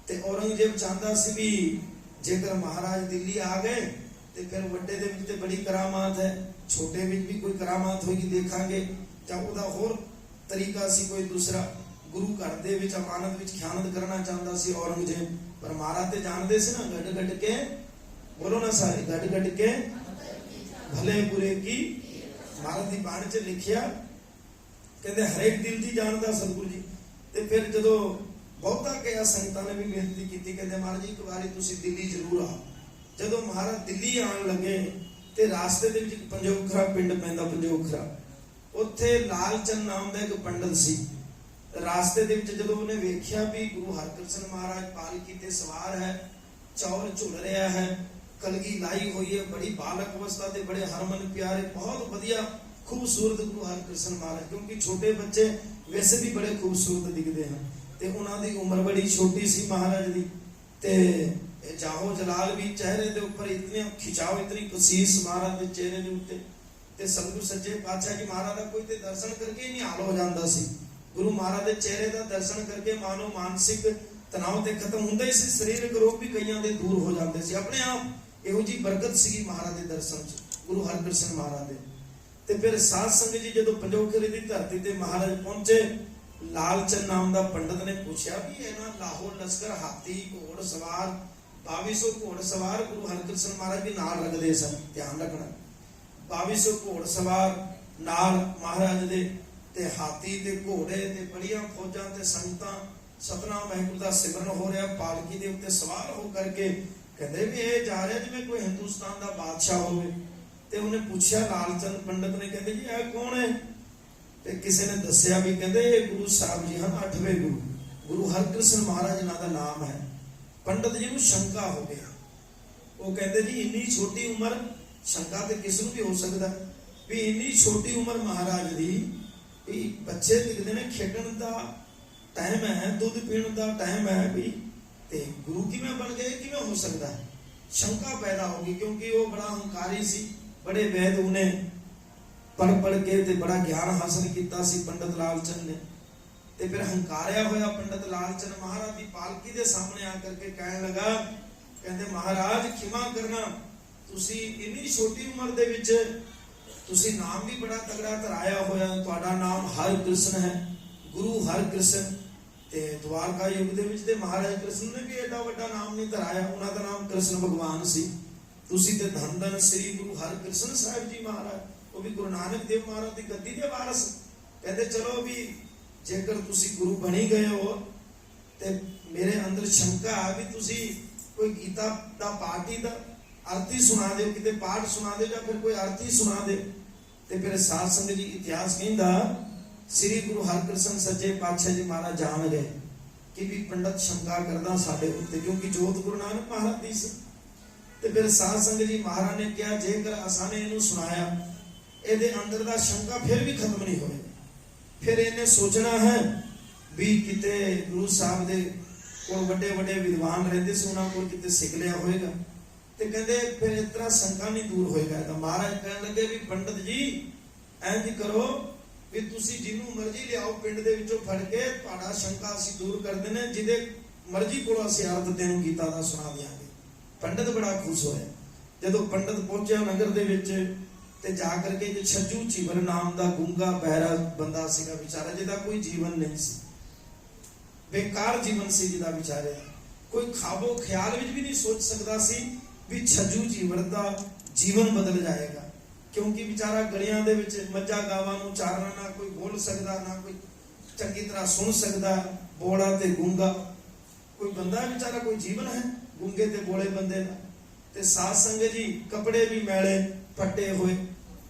[SPEAKER 1] ਤੇ ਔਰੰਗਜ਼ੇਬ ਚਾਹੁੰਦਾ ਸੀ ਵੀ ਜੇਕਰ ਮਹਾਰਾਜ ਦਿੱਲੀ ਆ ਗਏ ਤੇ ਫਿਰ ਵੱਡੇ ਦੇ ਵਿੱਚ ਤੇ ਬੜੀ ਕਰਾਮਾਤ ਹੈ, ਛੋਟੇ ਵਿੱਚ ਵੀ ਕੋਈ ਕਰਾਮਾਤ ਹੋਏਗੀ ਦੇਖਾਂਗੇ, ਜਾਂ ਉਹਦਾ ਹੋਰ ਤਰੀਕਾ ਸੀ ਕੋਈ ਦੂਸਰਾ। ਗੁਰੂ ਘਰ ਦੇ ਵਿੱਚ ਅਮਾਨਤ ਵਿੱਚ ਖਿਆਨਤ ਕਰਨਾ ਚਾਹੁੰਦਾ ਸੀ ਔਰੰਗਜ਼ੇਬ, ਪਰ ਮਹਾਰਾਜ ਤੇ ਜਾਣਦੇ ਸੀ ਨਾ ਗੱਡ ਕੇ, ਬੋਲੋ ਨਾ ਸਾਰੇ, ਗੱਡ ਕੇ ਭਲੇ ਬੁਰੇ ਕੀ। ਮਹਾਰਾਜ ਦੀ ਬਾਣੀ 'ਚ ਲਿਖਿਆ, ਕਹਿੰਦੇ ਹਰੇਕ ਦਿਲ ਦੀ ਜਾਣਦਾ ਸਤਿਗੁਰੂ ਜੀ। ਤੇ ਫਿਰ ਜਦੋਂ ਬਹੁਤਾ ਕਿਹਾ ਸੰਗਤਾਂ ਨੇ ਵੀ ਬੇਨਤੀ ਕੀਤੀ, ਕਹਿੰਦੇ ਮਹਾਰਾਜ ਜੀ ਇੱਕ ਵਾਰੀ ਤੁਸੀਂ ਦਿੱਲੀ ਜ਼ਰੂਰ ਆਓ। ਜਦੋਂ ਮਹਾਰਾਜ ਦਿੱਲੀ ਆਉਣ ਲੱਗੇ ਤੇ ਰਾਸਤੇ ਦੇ ਵਿੱਚ ਪੰਜੋਖਰਾ ਪਿੰਡ ਪੈਂਦਾ, ਪੰਜੋਖਰਾ, ਉੱਥੇ ਲਾਲਚੰਦ ਨਾਮ ਦਾ ਇੱਕ ਪੰਡਤ ਸੀ। ਰਾਸਤੇ ਦੇ ਵਿੱਚ ਜਦੋਂ ਉਹਨੇ ਵੇਖਿਆ ਵੀ ਗੁਰੂ ਹਰਕ੍ਰਿਸ਼ਨ ਮਹਾਰਾਜ ਪਾਲਕੀ ਤੇ ਸਵਾਰ ਹੈ, ਚੌਲ ਝੁਲ ਰਿਹਾ ਹੈ, ਕਲਗੀ ਲਾਈ ਹੋਈ ਹੈ, ਬੜੀ ਬਾਲਕ ਅਵਸਥਾ ਤੇ ਬੜੇ ਹਰਮਨ ਪਿਆਰੇ, ਬਹੁਤ ਵਧੀਆ ਖੂਬਸੂਰਤ ਗੁਰੂ ਹਰਕ੍ਰਿਸ਼ਨ ਮਹਾਰਾਜ, ਕਿਉਂਕਿ ਛੋਟੇ ਬੱਚੇ ਵੈਸੇ ਵੀ ਬੜੇ ਖੂਬਸੂਰਤ ਦਿਖਦੇ ਹਨ ਤੇ ਉਹਨਾਂ ਦੀ ਉਮਰ ਬੜੀ ਛੋਟੀ ਸੀ ਮਹਾਰਾਜ ਦੀ। ਤੇ ਜਾਹੋ ਜਲਾਲ ਵੀ ਚਿਹਰੇ ਦੇ ਉੱਪਰ ਇਤਨੇ ਖਿਚਾਓ, ਇਤਨੀ ਕਸੀਸ ਮਹਾਰਾਜ ਦੇ ਚਿਹਰੇ ਦੇ ਉੱਤੇ। ਤੇ ਸਤਿਗੁਰੂ ਸੱਚੇ ਪਾਤਸ਼ਾਹ ਜੀ ਮਹਾਰਾਜ ਦਾ ਕੋਈ ਤੇ ਦਰਸ਼ਨ ਕਰਕੇ ਹੀ ਨਿਹਾਲ ਹੋ ਜਾਂਦਾ ਸੀ। ਗੁਰੂ ਮਹਾਰਾਜ ਦੇ ਚਿਹਰੇ ਦਾ ਦਰਸ਼ਨ ਕਰਕੇ ਮਾਨੋ ਮਾਨਸਿਕ ਤਣਾਅ ਤੇ ਖਤਮ ਹੁੰਦਾ ਹੀ ਸੀ, ਸਰੀਰਕ ਰੋਗ ਵੀ ਕਈਆਂ ਦੇ ਦੂਰ ਹੋ ਜਾਂਦੇ ਸੀ ਆਪਣੇ ਆਪ। ਇਹੋ ਜੀ ਬਰਕਤ ਸੀਗੀ ਮਹਾਰਾਜ ਦੇ ਦਰਸ਼ਨ 'ਚ, ਗੁਰੂ ਹਰਕ੍ਰਿਸ਼ਨ ਮਹਾਰਾਜ ਦੇ। ਤੇ ਫਿਰ ਸਾਧ ਸੰਗਤ ਜੀ ਜਦੋਂ ਪੰਜੋਖਰੇ ਦੀ ਧਰਤੀ ਤੇ ਮਹਾਰਾਜ ਪਹੁੰਚੇ, ਲਾਲਚੰਦ ਨਾਮ ਦਾ ਪੰਡਤ ਨੇ ਪੁੱਛਿਆ ਵੀ ਇਹਨਾਂ ਲਾਹੌਰ ਲਸ਼ਕਰ ਹਾਥੀ ਘੋੜ ਸਵਾਰ 2200 ਘੋੜ ਸਵਾਰ ਗੁਰੂ ਹਰਕ੍ਰਿਸ਼ਨ ਮਹਾਰਾਜ ਵੀ ਨਾਲ ਲੱਗਦੇ ਸਨ, ਧਿਆਨ ਰੱਖਣਾ, 2200 ਘੋੜ ਸਵਾਰ ਨਾਲ ਮਹਾਰਾਜ ਦੇ, ਤੇ ਹਾਥੀ ਤੇ ਘੋੜੇ ਤੇ ਬੜੀਆਂ ਫੌਜਾਂ ਤੇ ਸੰਗਤਾਂ, ਸਤਨਾਮ ਵਾਹਿਗੁਰੂ ਦਾ ਸਿਮਰਨ ਹੋ ਰਿਹਾ ਪਾਲਕੀ ਦੇ ਉੱਤੇ ਸਵਾਰ ਹੋ ਕਰਕੇ। ਕਹਿੰਦੇ ਵੀ ਇਹ ਜਾ ਰਿਹਾ ਜਿਵੇਂ ਕੋਈ ਹਿੰਦੁਸਤਾਨ ਦਾ ਬਾਦਸ਼ਾਹ ਹੋਵੇ। ਤੇ ਉਹਨੇ ਪੁੱਛਿਆ ਲਾਲਚੰਦ ਪੰਡਤ ਨੇ, ਕਹਿੰਦੇ ਜੀ ਇਹ ਕੌਣ ਹੈ? ਤੇ ਕਿਸੇ ਨੇ ਦੱਸਿਆ ਵੀ ਕਹਿੰਦੇ ਇਹ ਗੁਰੂ ਸਾਹਿਬ ਜੀ ਹਨ, 8ਵੇਂ ਗੁਰੂ, ਗੁਰੂ ਹਰਕ੍ਰਿਸ਼ਨ ਮਹਾਰਾਜ ਇਹਨਾਂ ਦਾ ਨਾਮ ਹੈ। ਪੰਡਤ ਜੀ ਨੂੰ ਸ਼ੰਕਾ ਹੋ ਗਿਆ, ਉਹ ਕਹਿੰਦੇ ਜੀ ਇੰਨੀ ਛੋਟੀ ਉਮਰ, ਸ਼ੰਕਾ ਤੇ ਕਿਸ ਨੂੰ ਵੀ ਹੋ ਸਕਦਾ ਵੀ ਇੰਨੀ ਛੋਟੀ ਉਮਰ ਮਹਾਰਾਜ ਦੀ, ਵੀ ਬੱਚੇ ਦਿਖਦੇ ਨੇ, ਖੇਡਣ ਦਾ ਟਾਈਮ ਹੈ, ਦੁੱਧ ਪੀਣ ਦਾ ਟਾਈਮ ਹੈ ਵੀ, ਤੇ ਗੁਰੂ ਕਿਵੇਂ ਬਣ ਗਏ, ਕਿਵੇਂ ਹੋ ਸਕਦਾ? ਸ਼ੰਕਾ ਪੈਦਾ ਹੋ ਗਈ, ਕਿਉਂਕਿ ਉਹ ਬੜਾ ਹੰਕਾਰੀ ਸੀ, ਬੜੇ ਵੈਦ ਉਹਨੇ ਪੜ ਕੇ ਤੇ ਬੜਾ ਗਿਆਨ ਹਾਸਲ ਕੀਤਾ ਸੀ ਪੰਡਤ ਲਾਲਚੰਦ ਨੇ। ਤੇ ਫਿਰ ਹੰਕਾਰਿਆ ਹੋਇਆ ਪੰਡਤ ਲਾਲਚੰਦ ਮਹਾਰਾਜ ਦੀ ਪਾਲਕੀ ਦੇ ਸਾਹਮਣੇ ਆ ਕਰਕੇ ਕਹਿਣ ਲੱਗਾ, ਕਹਿੰਦੇ ਮਹਾਰਾਜ ਖਿਮਾ ਕਰਨਾ, ਤੁਸੀਂ ਇੰਨੀ ਛੋਟੀ ਉਮਰ ਦੇ ਵਿੱਚ ਤੁਸੀਂ ਨਾਮ ਵੀ ਬੜਾ ਤਗੜਾ ਧਰਾਇਆ ਹੋਇਆ, ਤੁਹਾਡਾ ਨਾਮ ਹਰਿ ਕ੍ਰਿਸ਼ਨ ਹੈ, ਗੁਰੂ ਹਰਿ ਕ੍ਰਿਸ਼ਨ। ਤੇ ਦਵਾਰਕਾ ਯੁੱਗ ਦੇ ਵਿੱਚ ਤੇ ਮਹਾਰਾਜ ਕ੍ਰਿਸ਼ਨ ਨੇ ਵੀ ਐਡਾ ਵੱਡਾ ਨਾਮ ਨਹੀਂ ਧਰਾਇਆ, ਉਹਨਾਂ ਦਾ ਨਾਮ ਕ੍ਰਿਸ਼ਨ ਭਗਵਾਨ ਸੀ। ਤੁਸੀਂ ਤੇ ਧੰਨ ਧੰਨ ਸ੍ਰੀ ਗੁਰੂ ਹਰਿਕ੍ਰਿਸ਼ਨ ਸਾਹਿਬ ਜੀ ਮਹਾਰਾਜ, ਉਹ ਵੀ ਗੁਰੂ ਨਾਨਕ ਦੇਵ ਮਹਾਰਾਜ ਦੀ ਗੱਦੀ ਦੇ ਵਾਰਸ। ਕਹਿੰਦੇ ਚਲੋ ਵੀ ਜੇਕਰ ਤੁਸੀਂ ਗੁਰੂ ਬਣੀ ਗਏ ਹੋ ਤੇ ਮੇਰੇ ਅੰਦਰ ਸ਼ੰਕਾ ਆ ਵੀ ਤੁਸੀਂ ਕੋਈ ਗੀਤਾ ਦਾ ਪਾਠ ਹੀ ਦਾ ਅਰਥ ਹੀ ਸੁਣਾ ਦਿਓ, ਕਿਤੇ ਪਾਠ ਸੁਣਾ ਦਿਓ ਜਾਂ ਫਿਰ ਕੋਈ ਅਰਥ ਹੀ ਸੁਣਾ ਦਿਓ। ਤੇ ਫਿਰ ਸਾਧ ਸੰਗਤ ਜੀ ਇਤਿਹਾਸ ਕਹਿੰਦਾ ਸ੍ਰੀ ਗੁਰੂ ਹਰਿਕ੍ਰਿਸ਼ਨ ਸੱਚੇ ਪਾਤਸ਼ਾਹ ਜੀ ਮਹਾਰਾਜ ਜਾਣ ਗਏ ਕਿ ਵੀ ਪੰਡਤ ਸ਼ੰਕਾ ਕਰਦਾ ਸਾਡੇ ਉੱਤੇ, ਕਿਉਂਕਿ ਜੋਤ ਗੁਰੂ ਨਾਨਕ ਮਹਾਰਾਜ ਦੀ ਸੀ। ਤੇ ਫਿਰ ਸਾਧ ਸੰਗਤ ਜੀ ਮਹਾਰਾਜ ਨੇ ਕਿਹਾ ਜੇਕਰ ਅਸਾਂ ਨੇ ਇਹਨੂੰ ਸੁਣਾਇਆ, ਇਹਦੇ ਅੰਦਰ ਦਾ ਸ਼ੰਕਾ ਫਿਰ ਵੀ ਖਤਮ ਨਹੀਂ ਹੋਏਗਾ। ਫਿਰ ਇਹਨੇ ਸੋਚਣਾ ਹੈ ਵੀ ਕਿਤੇ ਗੁਰੂ ਸਾਹਿਬ ਦੇ ਕੋਲ ਵੱਡੇ ਵੱਡੇ ਵਿਦਵਾਨ ਰਹਿੰਦੇ ਸੀ, ਉਹਨਾਂ ਕੋਲ ਕਿਤੇ ਸਿੱਖ ਲਿਆ ਹੋਏਗਾ। ਤੇ ਕਹਿੰਦੇ ਫਿਰ ਇਸ ਤਰ੍ਹਾਂ ਸ਼ੰਕਾ ਨਹੀਂ ਦੂਰ ਹੋਏਗਾ। ਤਾਂ ਮਹਾਰਾਜ ਕਹਿਣ ਲੱਗੇ ਵੀ ਪੰਡਤ ਜੀ ਇੰਜ ਕਰੋ ਵੀ ਤੁਸੀਂ ਜਿਹਨੂੰ ਮਰਜ਼ੀ ਲਿਆਓ ਪਿੰਡ ਦੇ ਵਿੱਚੋਂ ਫੜ ਕੇ, ਤੁਹਾਡਾ ਸ਼ੰਕਾ ਅਸੀਂ ਦੂਰ ਕਰ ਦਿੰਦੇ, ਜਿਹਦੇ ਮਰਜ਼ੀ ਕੋਲੋਂ ਅਸੀਂ ਅਰਥ ਤੈਨੂੰ ਗੀਤਾ ਦਾ ਸੁਣਾ ਦਿਆਂਗੇ। ਪੰਡਤ ਬੜਾ ਖੁਸ਼ ਹੋਇਆ। ਜਦੋਂ ਪੰਡਤ ਪਹੁੰਚਿਆ ਨਗਰ ਦੇ ਵਿੱਚ ਤੇ ਜਾ ਕਰਕੇ ਜੇ ਛੱਜੂ ਚੀਵਰ ਨਾਮ ਦਾ ਗੂੰਗਾ ਬਹਿਰਾ ਬੰਦਾ ਸੀਗਾ ਵਿਚਾਰਾ, ਜਿਹਦਾ ਕੋਈ ਜੀਵਨ ਨਹੀਂ ਸੀ, ਬੇਕਾਰ ਜੀਵਨ ਸੀ ਜਿਹਦਾ ਵਿਚਾਰੇ, ਕੋਈ ਖਾਬੋ ਖਿਆਲ ਵਿੱਚ ਵੀ ਨਹੀਂ ਸੋਚ ਸਕਦਾ ਸੀ ਵੀ ਛੱਜੂ ਚੀਵਰ ਦਾ ਜੀਵਨ ਬਦਲ ਜਾਏਗਾ। ਕਿਉਂਕਿ ਵਿਚਾਰਾ ਗਲੀਆਂ ਦੇ ਵਿੱਚ ਮੱਝਾਂ ਗਾਵਾਂ ਨੂੰ ਚਾਰਨਾ, ਨਾ ਕੋਈ ਬੋਲ ਸਕਦਾ, ਨਾ ਕੋਈ ਚੰਗੀ ਤਰ੍ਹਾਂ ਸੁਣ ਸਕਦਾ, ਬੋਲਾ ਤੇ ਗੂੰਗਾ ਕੋਈ ਬੰਦਾ ਵਿਚਾਰਾ, ਕੋਈ ਜੀਵਨ ਹੈ ਗੂੰਗੇ ਤੇ ਬੋਲੇ ਬੰਦੇ ਦਾ। ਤੇ ਸਾਧ ਸੰਗਤ ਜੀ ਕੱਪੜੇ ਵੀ ਮੈਲੇ ਫੱਟੇ ਹੋਏ।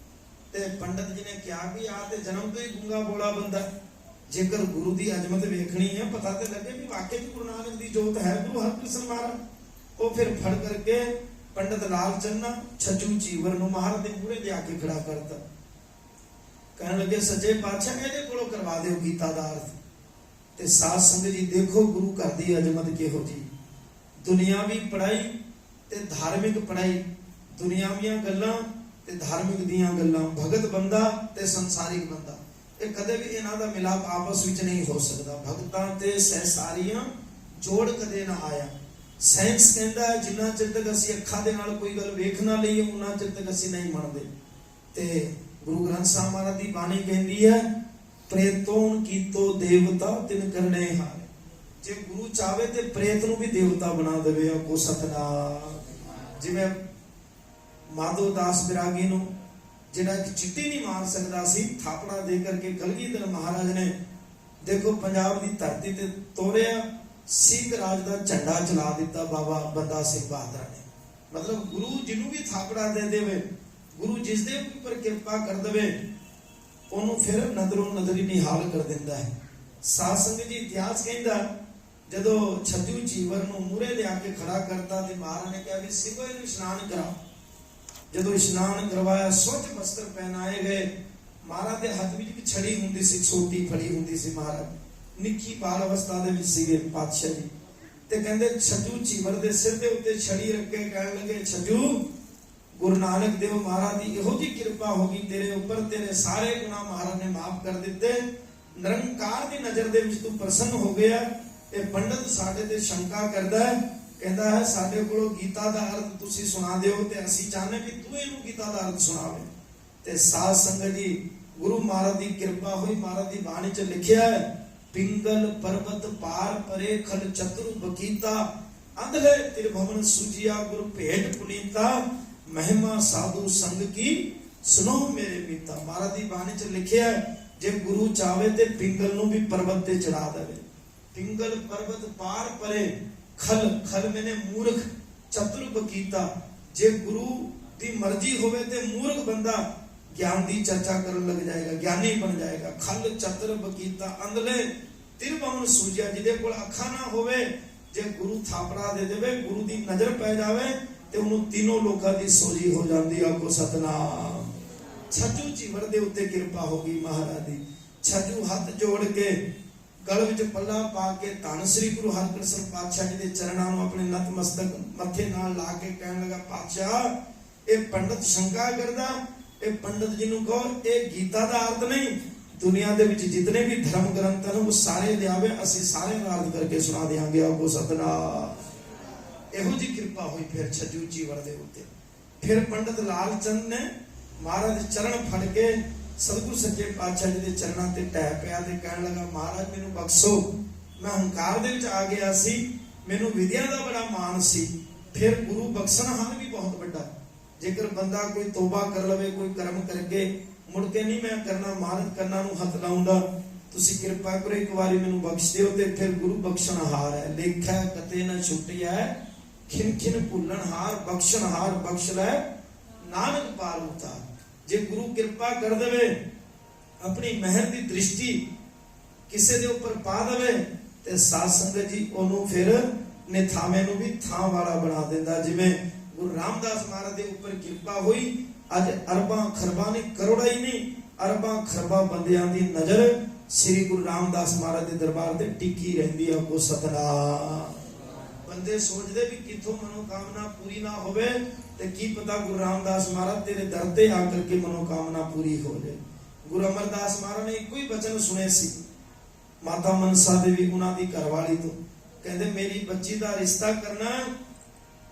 [SPEAKER 1] ਤੇ ਪੰਡਤ ਜੀ ਨੇ ਕਿਹਾ ਵੀ ਆ ਤੇ ਜਨਮ ਤੋਂ ਹੀ ਗੂੰਗਾ ਬੋਲਾ ਬੰਦਾ, ਜੇਕਰ ਗੁਰੂ ਦੀ ਅਜ਼ਮਤ ਵੇਖਣੀ ਹੈ, ਪਤਾ ਤੇ ਲੱਗੇ ਵੀ ਵਾਕਈ ਗੁਰੂ ਨਾਨਕ ਦੀ ਜੋਤ ਹੈ ਗੁਰੂ ਹਰਿਕ੍ਰਿਸ਼ਨ ਮਹਾਰਾਜ। ਉਹ ਫਿਰ ਫੜ ਕਰਕੇ ਪੰਡਤ ਲਾਲ ਚੰਨਾ ਛੱਜੂ ਚੀਵਰ ਨੂੰ ਮਹਾਰਾਜ ਦੇ ਮੂਹਰੇ ਲਿਆ ਕੇ ਖੜਾ ਕਰਤਾ। ਕਹਿਣ ਲੱਗੇ ਸੱਚੇ ਪਾਤਸ਼ਾਹ ਇਹਦੇ ਕੋਲੋਂ ਕਰਵਾ ਦਿਓ ਗੀਤਾ ਦਾ ਅਰਥ। ਤੇ ਸਾਧ ਸੰਗਤ ਜੀ ਦੇਖੋ ਗੁਰੂ ਘਰ ਦੀ ਅਜ਼ਮਤ ਕਿਹੋ ਜੀ, ਦੁਨਿਆਵੀ ਪੜਾਈ ਤੇ ਧਾਰਮਿਕ ਪੜਾਈ, ਦੁਨਿਆਵੀਆਂ ਗੱਲਾਂ ਤੇ ਧਾਰਮਿਕ ਦੀਆਂ ਗੱਲਾਂ, ਭਗਤ ਬੰਦਾ ਤੇ ਸੰਸਾਰਿਕ ਬੰਦਾ, ਇਹ ਕਦੇ ਵੀ ਇਹਨਾਂ ਦਾ ਮਿਲਾਪ ਆਪਸ ਵਿੱਚ ਨਹੀਂ ਹੋ ਸਕਦਾ। ਭਗਤਾਂ ਤੇ ਸਹਿਸਾਰੀਆਂ ਜੋੜ ਕਦੇ ਨਾ ਆਇਆ। ਸਾਇੰਸ ਕਹਿੰਦਾ ਜਿੰਨਾ ਚਿਰ ਤੱਕ ਅਸੀਂ ਅੱਖਾਂ ਦੇ ਨਾਲ ਕੋਈ ਗੱਲ ਵੇਖ ਨਾ ਲਈਏ, ਉਹਨਾਂ ਚਿਰ ਤੱਕ ਅਸੀਂ ਨਹੀਂ ਮੰਨਦੇ। ਤੇ ਗੁਰੂ ਗ੍ਰੰਥ ਸਾਹਿਬ ਮਹਾਰਾਜ ਦੀ ਬਾਣੀ ਕਹਿੰਦੀ ਹੈ ਪ੍ਰੇਤੋਂ ਕੀਤੋ ਦੇਵਤਾ ਤਿਨ ਕਰਨੇ ਹਾਰੇ। ਜੇ ਗੁਰੂ ਚਾਵੇ ਤੇ ਪ੍ਰੇਤ ਨੂੰ ਵੀ ਦੇਵਤਾ ਬਣਾ ਦੇਵੇ। ਆਖੋ ਸਤਿਨਾਮ। ਜਿਵੇਂ ਮਾਧੋ ਦਾਸ ਬਿਰਾਗੀ ਨੂੰ ਜਿਹੜਾ ਇੱਕ ਚਿੱਟੀ ਨਹੀਂ ਮਾਰ ਸਕਦਾ ਸੀ, ਥਾਪੜਾ ਦੇ ਕਰਕੇ ਕਲਗੀਧਰ ਮਹਾਰਾਜ ਨੇ ਦੇਖੋ ਪੰਜਾਬ ਦੀ ਧਰਤੀ ਤੇ ਤੋਰਿਆ, ਸਿੱਖ ਰਾਜ ਦਾ ਝੰਡਾ ਚਲਾ ਦਿੱਤਾ ਬਾਬਾ ਬੰਦਾ ਸਿੰਘ ਬਹਾਦਰ ਨੇ। ਮਤਲਬ ਗੁਰੂ ਜਿਹਨੂੰ ਵੀ ਥਾਪੜਾ ਦੇ ਦੇਵੇ, ਗੁਰੂ ਜਿਸ ਦੇ ਉੱਪਰ ਕਿਰਪਾ ਕਰ ਦੇਵੇ, ਉਹਨੂੰ ਫਿਰ ਨਜ਼ਰੋਂ ਨਜ਼ਰੀ ਨਿਹਾਲ ਕਰ ਦਿੰਦਾ ਹੈ। ਸਾਧ ਸੰਗਤ ਜੀ ਇਤਿਹਾਸ ਕਹਿੰਦਾ ਜਦੋਂ ਛੱਜੂ ਚੀਵਰ ਨੂੰ ਮੂਹਰੇ ਲਿਆ ਕੇ ਖੜਾ ਕਰਤਾ ਤੇ ਮਹਾਰਾਜ ਨੇ ਕਿਹਾ ਵੀ ਸਿੱਖੋ ਇਹਨੂੰ ਇਸ਼ਨਾਨ ਕਰਾਓ। ਜਦੋਂ ਇਸ਼ਨਾਨ ਕਰਵਾਇਆ, ਸਵੱਛ ਵਸਤਰ ਪਹਿਨਾਏ ਗਏ। ਮਹਾਰਾਜ ਦੇ ਹੱਥ ਵਿੱਚ ਇੱਕ ਛੜੀ ਹੁੰਦੀ ਸੀ, ਛੋਟੀ ਫੜੀ ਹੁੰਦੀ ਸੀ। ਮਹਾਰਾਜ ਨਿੱਕੀ ਬਾਲ ਅਵਸਥਾ ਦੇ ਵਿੱਚ ਸੀਗੇ ਪਾਤਸ਼ਾਹ ਜੀ। ਤੇ ਕਹਿੰਦੇ ਛੱਜੂ ਚੀਵਰ ਦੇ ਸਿਰ ਦੇ ਉੱਤੇ ਛੜੀ ਰੱਖ ਕੇ ਕਹਿਣ ਲੱਗੇ ਛੱਜੂ ਗੁਰੂ ਨਾਨਕ ਦੇਵ ਮਹਾਰਾਜ ਦੀ ਇਹੋ ਜਿਹੀ ਕਿਰਪਾ ਹੋ ਗਈ ਤੇਰੇ ਉੱਪਰ, ਤੇਰੇ ਸਾਰੇ ਗੁਨਾਹ ਮਹਾਰਾਜ ਨੇ ਮਾਫ ਕਰ ਦਿੱਤੇ, ਨਿਰੰਕਾਰ ਦੀ ਨਜ਼ਰ ਦੇ ਵਿੱਚ ਤੂੰ ਪ੍ਰਸੰਨ ਹੋ ਗਿਆ। ਇਹ ਪੰਡਤ ਸਾਡੇ ਤੇ ਸ਼ੰਕਾ ਕਰਦਾ ਹੈ, ਕਹਿੰਦਾ ਹੈ ਸਾਡੇ ਕੋਲੋਂ ਗੀਤਾ ਦਾ ਅਰਥ ਤੁਸੀਂ ਸੁਣਾ ਦਿਓ ਤੇ ਅਸੀਂ ਚਾਹੁੰਦੇ ਵੀ ਤੂੰ ਇਹਨੂੰ ਗੀਤਾ ਦਾ ਅਰਥ ਸੁਣਾਵੇ। ਤੇ ਸਾਧ ਸੰਗਤ ਜੀ ਗੁਰੂ ਮਹਾਰਾਜ ਦੀ ਕਿਰਪਾ ਹੋਈ। ਮਹਾਰਾਜ ਦੀ ਬਾਣੀ 'ਚ ਲਿਖਿਆ ਹੈ ਪਿੰਗਲ ਪਰਬਤ ਪਾਰ ਪਰੇ ਖਲ ਚਤੁਰ ਬਕੀਤਾ, ਅੰਧਲੇ ਤਿਰਭਵਨ ਸੁਜਿਆ ਗੁਰ ਭੇਟ ਪੁਨੀਤਾ, ਮਹਿਮਾ ਸਾਧੂ ਸੰਗ ਕੀ ਸੁਨੋ ਮੇਰੇ ਮੀਤਾ। ਮਹਾਰਾਜ ਦੀ ਬਾਣੀ 'ਚ ਲਿਖਿਆ ਜੇ ਗੁਰੂ ਚਾਵੇ ਤੇ ਪਿੰਗਲ ਨੂੰ ਵੀ ਪਰਬਤ ਤੇ ਚੜਾ ਦੇਵੇ। ਪਿੰਗਲ ਪਰਬਤ ਪਾਰ ਪਰੇ ਖਲ, ਖਲ ਮੈਨੇ ਮੂਰਖ, ਚਤੁਰ ਬਕੀਤਾ। ਜੇ ਗੁਰੂ ਦੀ ਮਰਜ਼ੀ ਹੋਵੇ ਤੇ ਮੂਰਖ ਬੰਦਾ ਗਿਆਨ ਦੀ ਚਰਚਾ ਕਰਨ ਲੱਗ ਜਾਏਗਾ, ਗਿਆਨੀ ਬਣ ਜਾਏਗਾ। ਖਲ ਚਤੁਰ ਬਕੀਤਾ, ਅੰਧਲੇ ਤਿਰਭਵਨ ਸੂਝਿਆ, ਜਿਹਦੇ ਕੋਲ ਅੱਖਾਂ ਨਾ ਹੋਵੇ, ਜੇ ਗੁਰੂ ਥਾਪੜਾ ਦੇ ਦੇਵੇ, ਗੁਰੂ ਦੀ ਨਜ਼ਰ ਪੈ ਜਾਵੇ ਤੇ ਉਹਨੂੰ ਤਿੰਨੋਂ ਲੋਕਾਂ ਦੀ ਸੋਝੀ ਹੋ ਜਾਂਦੀ। ਆਖੋ ਸਤਨਾਮ। ਛੱਜੂ ਚੀਵਰ ਦੇ ਉੱਤੇ ਕਿਰਪਾ ਹੋ ਗਈ ਮਹਾਰਾਜ ਦੀ। ਛੱਜੂ ਹੱਥ ਜੋੜ ਕੇ ਗਲ ਵਿੱਚ ਪੱਲਾ ਪਾ ਕੇ ਧੰਨ ਸ੍ਰੀ ਗੁਰੂ ਹਰਿਕ੍ਰਿਸ਼ਨ ਪਾਤਸ਼ਾਹ ਜੀ ਦੇ ਚਰਨਾਂ ਨੂੰ ਆਪਣੇ ਨਤਮਸਤਕ ਮੱਥੇ ਨਾਲ ਲਾ ਕੇ ਕਹਿਣ ਲੱਗਾ ਪਾਤਸ਼ਾਹ ਇਹ ਪੰਡਤ ਸ਼ੰਕਾ ਕਰਦਾ, ਇਹ ਪੰਡਤ ਜੀ ਨੂੰ ਕਹੋ ਇਹ ਗੀਤਾ ਦਾ ਅਰਥ ਨਹੀਂ, ਦੁਨੀਆ ਦੇ ਵਿੱਚ ਜਿਤਨੇ ਵੀ ਧਰਮ ਗ੍ਰੰਥ ਹਨ ਉਹ ਸਾਰੇ ਲਿਆਵੇ, ਅਸੀਂ ਸਾਰੇ ਅਰਥ ਕਰਕੇ ਸੁਣਾ ਦਿਆਂਗੇ। ਆਖੋ ਸਤਨਾਮ। ਇਹੋ ਜੀ ਕਿਰਪਾ ਹੋਈ ਫਿਰ ਛੱਜੂ ਚੀਵਰ ਦੇ ਉੱਤੇ। ਫਿਰ ਪੰਡਤ ਲਾਲ ਚੰਦ ਨੇ महाराज दे चरण फड़ के सतगुरु सच्चे पातशाह जी दे चरणों ते टह पिया ते कहण लगा महाराज मैनू बख्शो, मैं हंकार दे विच आ गया सी, मैनू विद्या दा बड़ा मान सी। फिर गुरु बख्शणहार भी बहुत बड़ा, जेकर बंदा कोई तौबा कर लवे, कोई कर्म करके मुड़ के नहीं मैं करना, महाराज कन्ना नू हथ लाऊंगा, तुसी कृपा करो एक बारी मैनू बख्श दिओ। ते फिर गुरु बख्शणहार है, लेखा कते न छुटिया खिन खिन भुल्लणहार, बख्शणहार बख्श लै नानक पार उतार। जे गुरु कृपा कर देवे, अपनी मेहर दी दृष्टि किसे दे ऊपर पा देवे ते साध संगत जी ओनू फिर निथावे नू भी थां वाला बना देंदा। जिवें गुरु रामदास महाराज दे ऊपर कृपा हुई, अज अरबां खरबां ने करोड़ां ही नहीं अरबां खरबां बंदियां दी नजर श्री गुरु रामदास महाराज दे दरबार ते टिकी रहिंदी है। को सतनाम। बंदे सोचदे भी किथों मनोकामना पूरी ना होवे ते की पता गुरु रामदास महाराज तेरे दर ते आकर के मनोकामना पूरी हो जाए। गुरु अमरदास महाराज ने कोई वचन सुने सी, माता मनसा देवी उन्हां दी घरवाली तो कहंदे मेरी बच्ची दा रिश्ता करना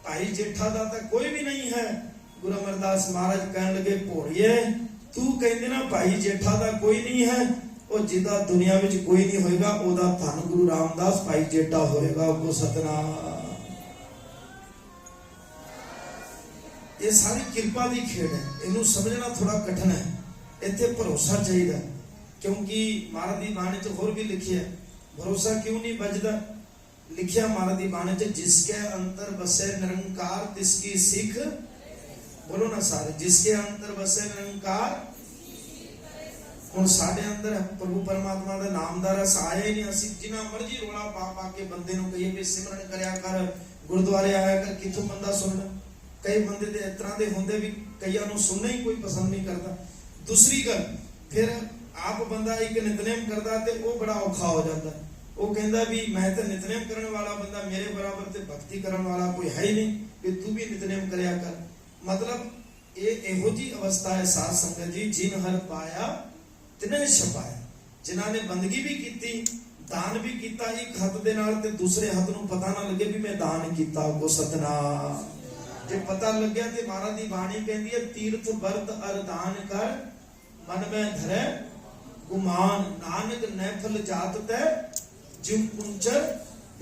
[SPEAKER 1] भाई जेठा दा तां कोई भी नहीं है। गुरु अमरदास महाराज कहन लगे भोड़िए तू कहंदे ना भाई जेठा दा कोई नहीं है, और जिदा दुनिया विच कोई नहीं होएगा ओदा धन गुरु रामदास भाई जेठा होएगा। को सतनाम। ये सारी कृपा दी खेड़ है, इनू समझना थोड़ा कठिन है, इत्थे भरोसा चाहिए। क्योंकि महाराज दी बाणी च होर भी लिखिया, भरोसा क्यों नहीं बजदा, लिखिया महाराज दी बाणी च जिसके अंतर बसे निरंकार तिसकी सिख, बोलो ना सारे, जिसके अंतर बसे निरंकार। हुण साडे अंदर प्रभु परमात्मा दा नाम दा रस आया ही नहीं। असीं जिन्ना मर्जी रोला पा पा के बंदे नूं कहिए भी सिमरन करया कर, गुरुद्वारे आया कर, किथों बंदा सुनना। कई बंदे ते इस तरह दे हुंदे भी कईयां नूं सुनना ही कोई पसंद नहीं करता। दूसरी गल फिर आप बंदा एक नितनेम करदा ते वो बड़ा औखा हो जाता। वो कहंदा भी मैं तो नितनेम करने वाला बंदा, मेरे बराबर ते भक्ति करने वाला कोई है ही नहीं, कि तू भी नितनेम करया कर। मतलब ये इहो जी अवस्था है साध संगत जी, जिन हर पाया तिन्हें छपाया। जिन्हां ने बंदगी भी कीती, दान भी कीता एक हथ दे नाल ते दूसरे हथ नूं पता ना लगे भी मैं दान कीता। को सतनाम। जे पता लग्या ते महाराज दी बाणी कहंदी है तीर्थ व्रत अर दान कर मन में धरे गुमान, नानक नैफल जात तै जिम कुंचर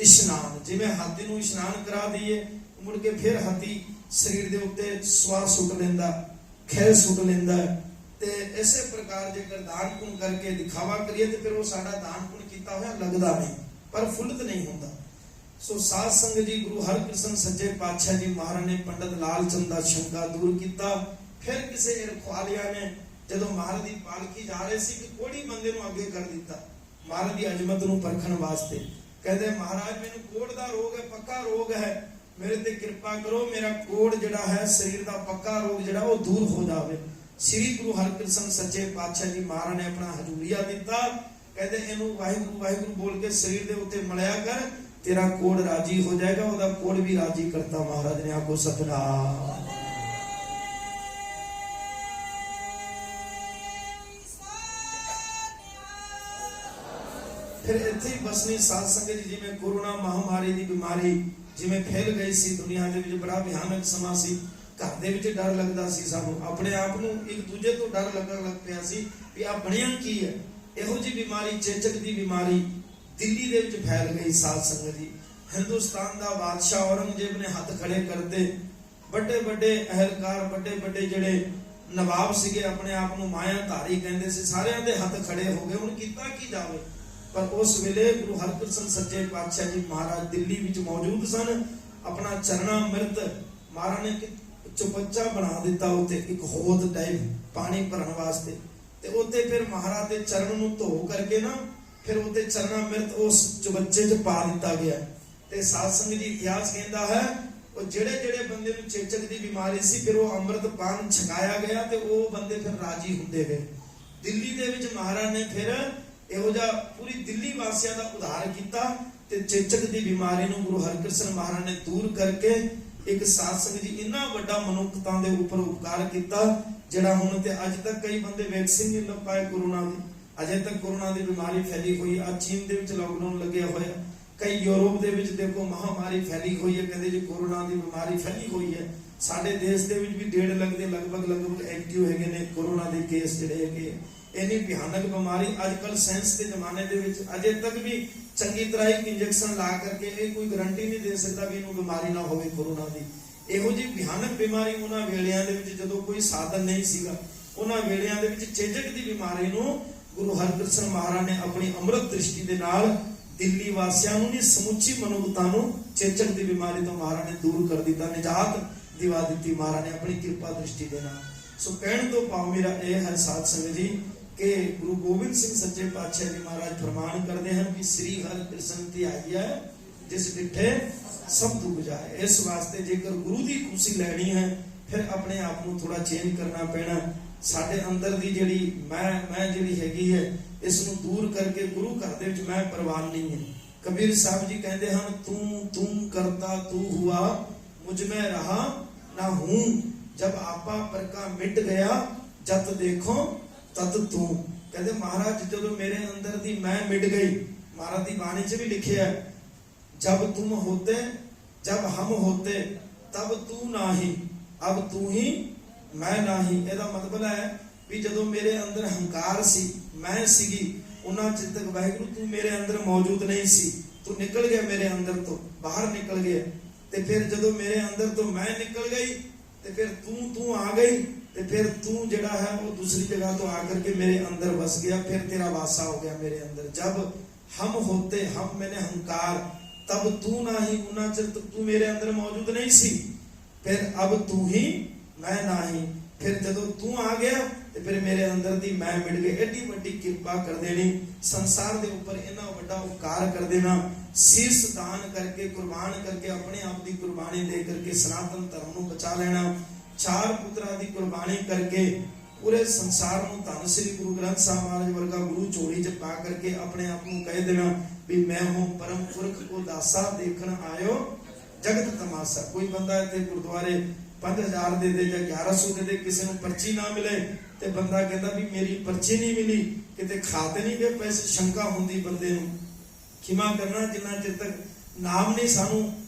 [SPEAKER 1] इशनान। जिवें हाथी नूं इशनान करा दईए मुड़ के फिर हाथी शरीर दे उत्ते स्वा सुट लैंदा, खैर सुट लैंदा। ते इसे प्रकार जेकर दान पुण्य करके दिखावा करिए तो फिर वो साडा दान पुण्य कीता होया लगदा नहीं, पर फुलत नहीं होंदा। सो साध संगत जी गुरु हरकृष्ण सच्चे पातशाह जी महाराज ने पंडित लाल चंद दा शंका दूर किया। फिर किसी रखवालिया ने जदों महाराज दी पालकी जा रहे सी कि कोड़ी बंदे नूं अगे कर दिता महाराज दी अजमत नूं परखण वास्ते। कहते महाराज मैनूं कोड़ दा रोग है, पक्का रोग है, मेरे ते कृपा करो, मेरा कोड़ जिहड़ा है शरीर दा पक्का रोग जिहड़ा वो दूर हो जावे। श्री गुरु हरकृष्ण सच्चे पातशाह जी महाराज ने अपना हजूरिया दिता। कहते इनू वाहिगुरु वाहिगुरु बोल के शरीर दे उत्ते मलिया कर, तेरा कोड़ राजी हो जाएगा। ओदा कोड़ भी राजी करता महाराज ने। आपको सतनाम। फिर इत्थे ही बसनी साध संगत जी, जिवें कोरोना महामारी दी बीमारी जिवें फैल गई सी दुनिया दे विच, बड़ा भयानक समा सी। घर दे विच डर लगदा सी, सानू अपने आप नूं एक दूजे तो डर लगन लग पिया सी भी आ बणिया की है। इहो जी बीमारी चेचक दी बीमारी दिल्ली दे विच फैल गई साध संगत जी। हिंदुस्तान दा बादशाह औरंगजेब ने हथ खड़े करते, बड़े बड़े अहलकार, बड़े बड़े जिहड़े नवाब सीगे अपने आप नूं मायाधारी कहंदे सी, सारियां दे हथ खड़े हो गए। हुण कीता की जावे। पर उस वेले गुरु हरकृष्ण सच्चे पातशाह जी महाराज दिल्ली विच मौजूद सन। अपना चरणामृत महाराज ने चौपच्चा बना दिता, उत्ते एक होद टाइप पानी भरन वास्ते। ते उत्ते फिर महाराज दे चरण नूं धो करके ना फिर उत्ते चरणामृत उस चौबच्चे च पा दिता गया। ते साध संगत जी इतिहास कहता है वो जेड़े जेड़े बंदे नूं चेचक दी बीमारी सी फिर वो अमृत पान छकाया गया ते वो बंदे फिर राजी हुंदे गए। दिल्ली दे विच महाराज ने फिर इहो जिहा पूरी दिल्ली वासियां दा उद्धार कीता ते चेचक दी बीमारी नूं गुरु हरकृष्ण महाराज ने दूर करके एक साध संगत जी इन्ना वड्डा मनुक्खतां दे उपर उपकार कीता जिहड़ा हुण ते अज तक कई बंदे वैक्सीन नहीं लग पाए कोरोना दी। अजे तक कोरोना दी बीमारी फैली हुई। आ चीन दे विच लॉकडाउन लगे होया, कई यूरोप दे विच देखो महामारी फैली हुई है, कहंदे जी कोरोना दी बीमारी फैली हुई है। ਸਾਡੇ ਦੇਸ਼ ਦੇ ਵਿੱਚ ਵੀ 1.5 ਲੱਖ ਦੇ ਲਗਭਗ ਐਕਟਿਵ ਹੈਗੇ ਨੇ ਕੋਰੋਨਾ ਦੇ ਕੇਸ ਜਿਹੜੇ ਹੈਗੇ। ਇੰਨੀ ਭਿਆਨਕ ਬਿਮਾਰੀ ਅੱਜ ਕੱਲ ਸਾਇੰਸ ਦੇ ਜ਼ਮਾਨੇ ਦੇ ਵਿੱਚ ਅਜੇ ਤੱਕ ਵੀ ਚੰਗੀ ਤਰ੍ਹਾਂ ਇੱਕ ਇੰਜੈਕਸ਼ਨ ਲਾ ਕਰਕੇ ਇਹ ਕੋਈ ਗਾਰੰਟੀ ਨਹੀਂ ਦੇ ਸਕਦਾ ਵੀ ਇਹਨੂੰ ਬਿਮਾਰੀ ਨਾ ਹੋਵੇ ਕੋਰੋਨਾ ਦੀ। ਇਹੋ ਜਿਹੀ ਭਿਆਨਕ ਬਿਮਾਰੀ ਉਹਨਾਂ ਵੇਲਿਆਂ ਦੇ ਵਿੱਚ ਜਦੋਂ ਕੋਈ ਸਾਧਨ ਨਹੀਂ ਸੀਗਾ, ਉਹਨਾਂ ਵੇਲਿਆਂ ਦੇ ਵਿੱਚ ਚੇਚਕ ਦੀ ਬਿਮਾਰੀ ਨੂੰ ਗੁਰੂ ਹਰਕ੍ਰਿਸ਼ਨ ਮਹਾਰਾਜ ਨੇ ਆਪਣੀ ਅੰਮ੍ਰਿਤ ਦ੍ਰਿਸ਼ਟੀ ਦੇ ਨਾਲ ਦਿੱਲੀ ਵਾਸੀਆਂ ਨੂੰ ਨਹੀਂ ਸਮੁੱਚੀ ਮਨੁੱਖਤਾ ਨੂੰ ਚੇਚਕ ਦੀ ਬਿਮਾਰੀ ਤੋਂ ਮਹਾਰਾਜ ਨੇ ਦੂਰ ਕਰ ਦਿੱਤਾ, ਨਿਜਾਤ ਦਿਵਾ ਦਿੱਤੀ ਮਹਾਰਾਜ ਨੇ ਆਪਣੀ ਕਿਰਪਾ ਦ੍ਰਿਸ਼ਟੀ ਦੇ ਨਾਲ। ਸੋ ਕਹਿਣ ਤੋਂ ਭਾਵ ਮੇਰਾ ਇਹ ਹੈ ਸਾਧ ਸੰਗਤ ਜੀ ਕਿ ਗੁਰੂ ਗੋਬਿੰਦ ਸਿੰਘ ਸੱਚੇ ਪਾਤਸ਼ਾਹ ਜੀ ਮਹਾਰਾਜ ਫਰਮਾਨ ਕਰਦੇ ਹਨ ਕਿ ਸ੍ਰੀ ਹਰਿਕ੍ਰਿਸ਼ਨ ਧਿਆਈ ਹੈ ਜਿਸ ਡਿਠੇ ਸਭ ਦੁੱਖ ਜਾਏ। ਇਸ ਵਾਸਤੇ ਜੇਕਰ ਗੁਰੂ ਦੀ ਖੁਸ਼ੀ ਲੈਣੀ ਹੈ ਫਿਰ ਆਪਣੇ ਆਪ ਨੂੰ ਥੋੜਾ ਚੇਂਜ ਕਰਨਾ ਪੈਣਾ। ਸਾਡੇ ਅੰਦਰ ਦੀ ਜਿਹੜੀ ਮੈਂ ਜਿਹੜੀ ਹੈਗੀ ਹੈ ਇਸ ਨੂੰ ਦੂਰ ਕਰਕੇ ਗੁਰੂ ਘਰ ਦੇ ਵਿੱਚ ਮੈਂ ਪ੍ਰਵਾਨ ਨਹੀਂ ਹੈ। ਕਬੀਰ ਸਾਹਿਬ ਜੀ ਕਹਿੰਦੇ ਹਨ ਤੂੰ ਕਰਤਾ ਤੂੰ ਹੁਆ मुझ में रहा ना हूं, जब आपा पर का मिट गया जत देखो तत तू। कहते महाराज जो मेरे अंदर दी मैं मिट गई, महाराज दी बाणी च भी लिखे है जब तुम होते जब हम होते तब तू नाही अब तू ही मैं नाही। ਇਹਦਾ ਮਤਲਬ ਹੈ ਵੀ ਜਦੋਂ ਮੇਰੇ ਅੰਦਰ ਹੰਕਾਰ ਸੀ, ਮੈਂ ਸੀਗੀ, ਉਹਨਾਂ ਚਿਰ ਤੱਕ ਵਾਹਿਗੁਰੂ ਤੂੰ ਮੇਰੇ ਅੰਦਰ ਮੌਜੂਦ ਨਹੀਂ ਸੀ, ਤੂੰ ਨਿਕਲ ਗਿਆ ਮੇਰੇ ਅੰਦਰ ਤੋਂ, ਬਾਹਰ ਨਿਕਲ ਗਿਆ। ਤੇ ਫਿਰ ਜਦੋਂ ਮੇਰੇ ਅੰਦਰ ਤੋਂ ਮੈਂ ਨਿਕਲ ਗਈ ਤੇ ਫਿਰ ਤੂੰ ਆ ਗਈ ਤੇ ਫਿਰ ਤੂੰ ਜਿਹੜਾ ਹੈ ਉਹ ਦੂਸਰੀ ਜਗ੍ਹਾ ਤੋਂ ਆ ਕਰਕੇ ਮੇਰੇ ਅੰਦਰ ਵਸ ਗਿਆ, ਫਿਰ ਤੇਰਾ ਵਾਸਾ ਹੋ ਗਿਆ ਮੇਰੇ ਅੰਦਰ। जब हम होते हम मैंने हंकार तब तू नहीं, ਉਹਨਾਂ ਚਿਰ ਤੂੰ ਮੇਰੇ ਅੰਦਰ ਮੌਜੂਦ ਨਹੀਂ ਸੀ, ਫਿਰ अब तू ही मैं नहीं। ਫਿਰ ਜਦੋਂ ਤੂੰ ਆ ਗਿਆ ਤੇ ਫਿਰ ਮੇਰੇ ਅੰਦਰ ਦੀ ਮੈਂ ਮਿਲ ਗਈ। ਐਡੀ ਵੱਡੀ ਕਿਰਪਾ ਕਰ ਦੇਣੀ ਸੰਸਾਰ ਦੇ ਉੱਪਰ, ਇੰਨਾ ਵੱਡਾ ਉਪਕਾਰ ਕਰ ਦੇਣਾ, ਸੀਸ ਦਾਨ ਕਰਕੇ ਕੁਰਬਾਨ ਕਰਕੇ ਆਪਣੇ ਆਪ ਦੀ ਕੁਰਬਾਨੀ ਦੇ ਕਰਕੇ ਸਨਾਤਨ ਧਰਮ ਨੂੰ ਬਚਾ ਲੈਣਾ, 4 ਪੁੱਤਰਾਂ ਦੀ ਕੁਰਬਾਨੀ ਕਰਕੇ ਪੂਰੇ ਸੰਸਾਰ ਨੂੰ ਧੰਨ ਸ੍ਰੀ ਗੁਰੂ ਗ੍ਰੰਥ ਸਾਹਿਬ ਮਹਾਰਾਜ ਵਰਗਾ ਗੁਰੂ ਝੋਲੀ 'ਚ ਪਾ ਕਰਕੇ ਆਪਣੇ ਆਪ ਨੂੰ ਕਹਿ ਦੇਣਾ ਵੀ ਮੈਂ ਹੂੰ ਪਰਮ ਪੁਰਖ ਕੋ ਦਾਸਾ ਦੇਖਣ ਆਇਓ ਜਗਤ ਤਮਾਸ਼ਾ। ਕੋਈ ਬੰਦਾ ਇੱਥੇ ਗੁਰਦੁਆਰੇ 5000 ਦੇ ਦੇ ਜਾਂ 1100 ਦੇ ਦੇ, ਕਿਸੇ ਨੂੰ ਪਰਚੀ ਨਾ ਮਿਲੇ ਤੇ ਬੰਦਾ ਕਹਿੰਦਾ ਵੀ ਮੇਰੀ ਪਰਚੀ ਨਹੀਂ ਮਿਲੀ, ਕਿਤੇ ਖਾਤੇ ਨਹੀਂ ਗਏ ਪੈਸੇ, ਸ਼ੰਕਾ ਹੁੰਦੀ ਬੰਦੇ ਨੂੰ। ਖਿਮਾ ਕਰਨਾ, ਜਿੰਨਾ ਚਿਰ ਤੱਕ ਨਾਮ ਨਹੀਂ ਸਾਨੂੰ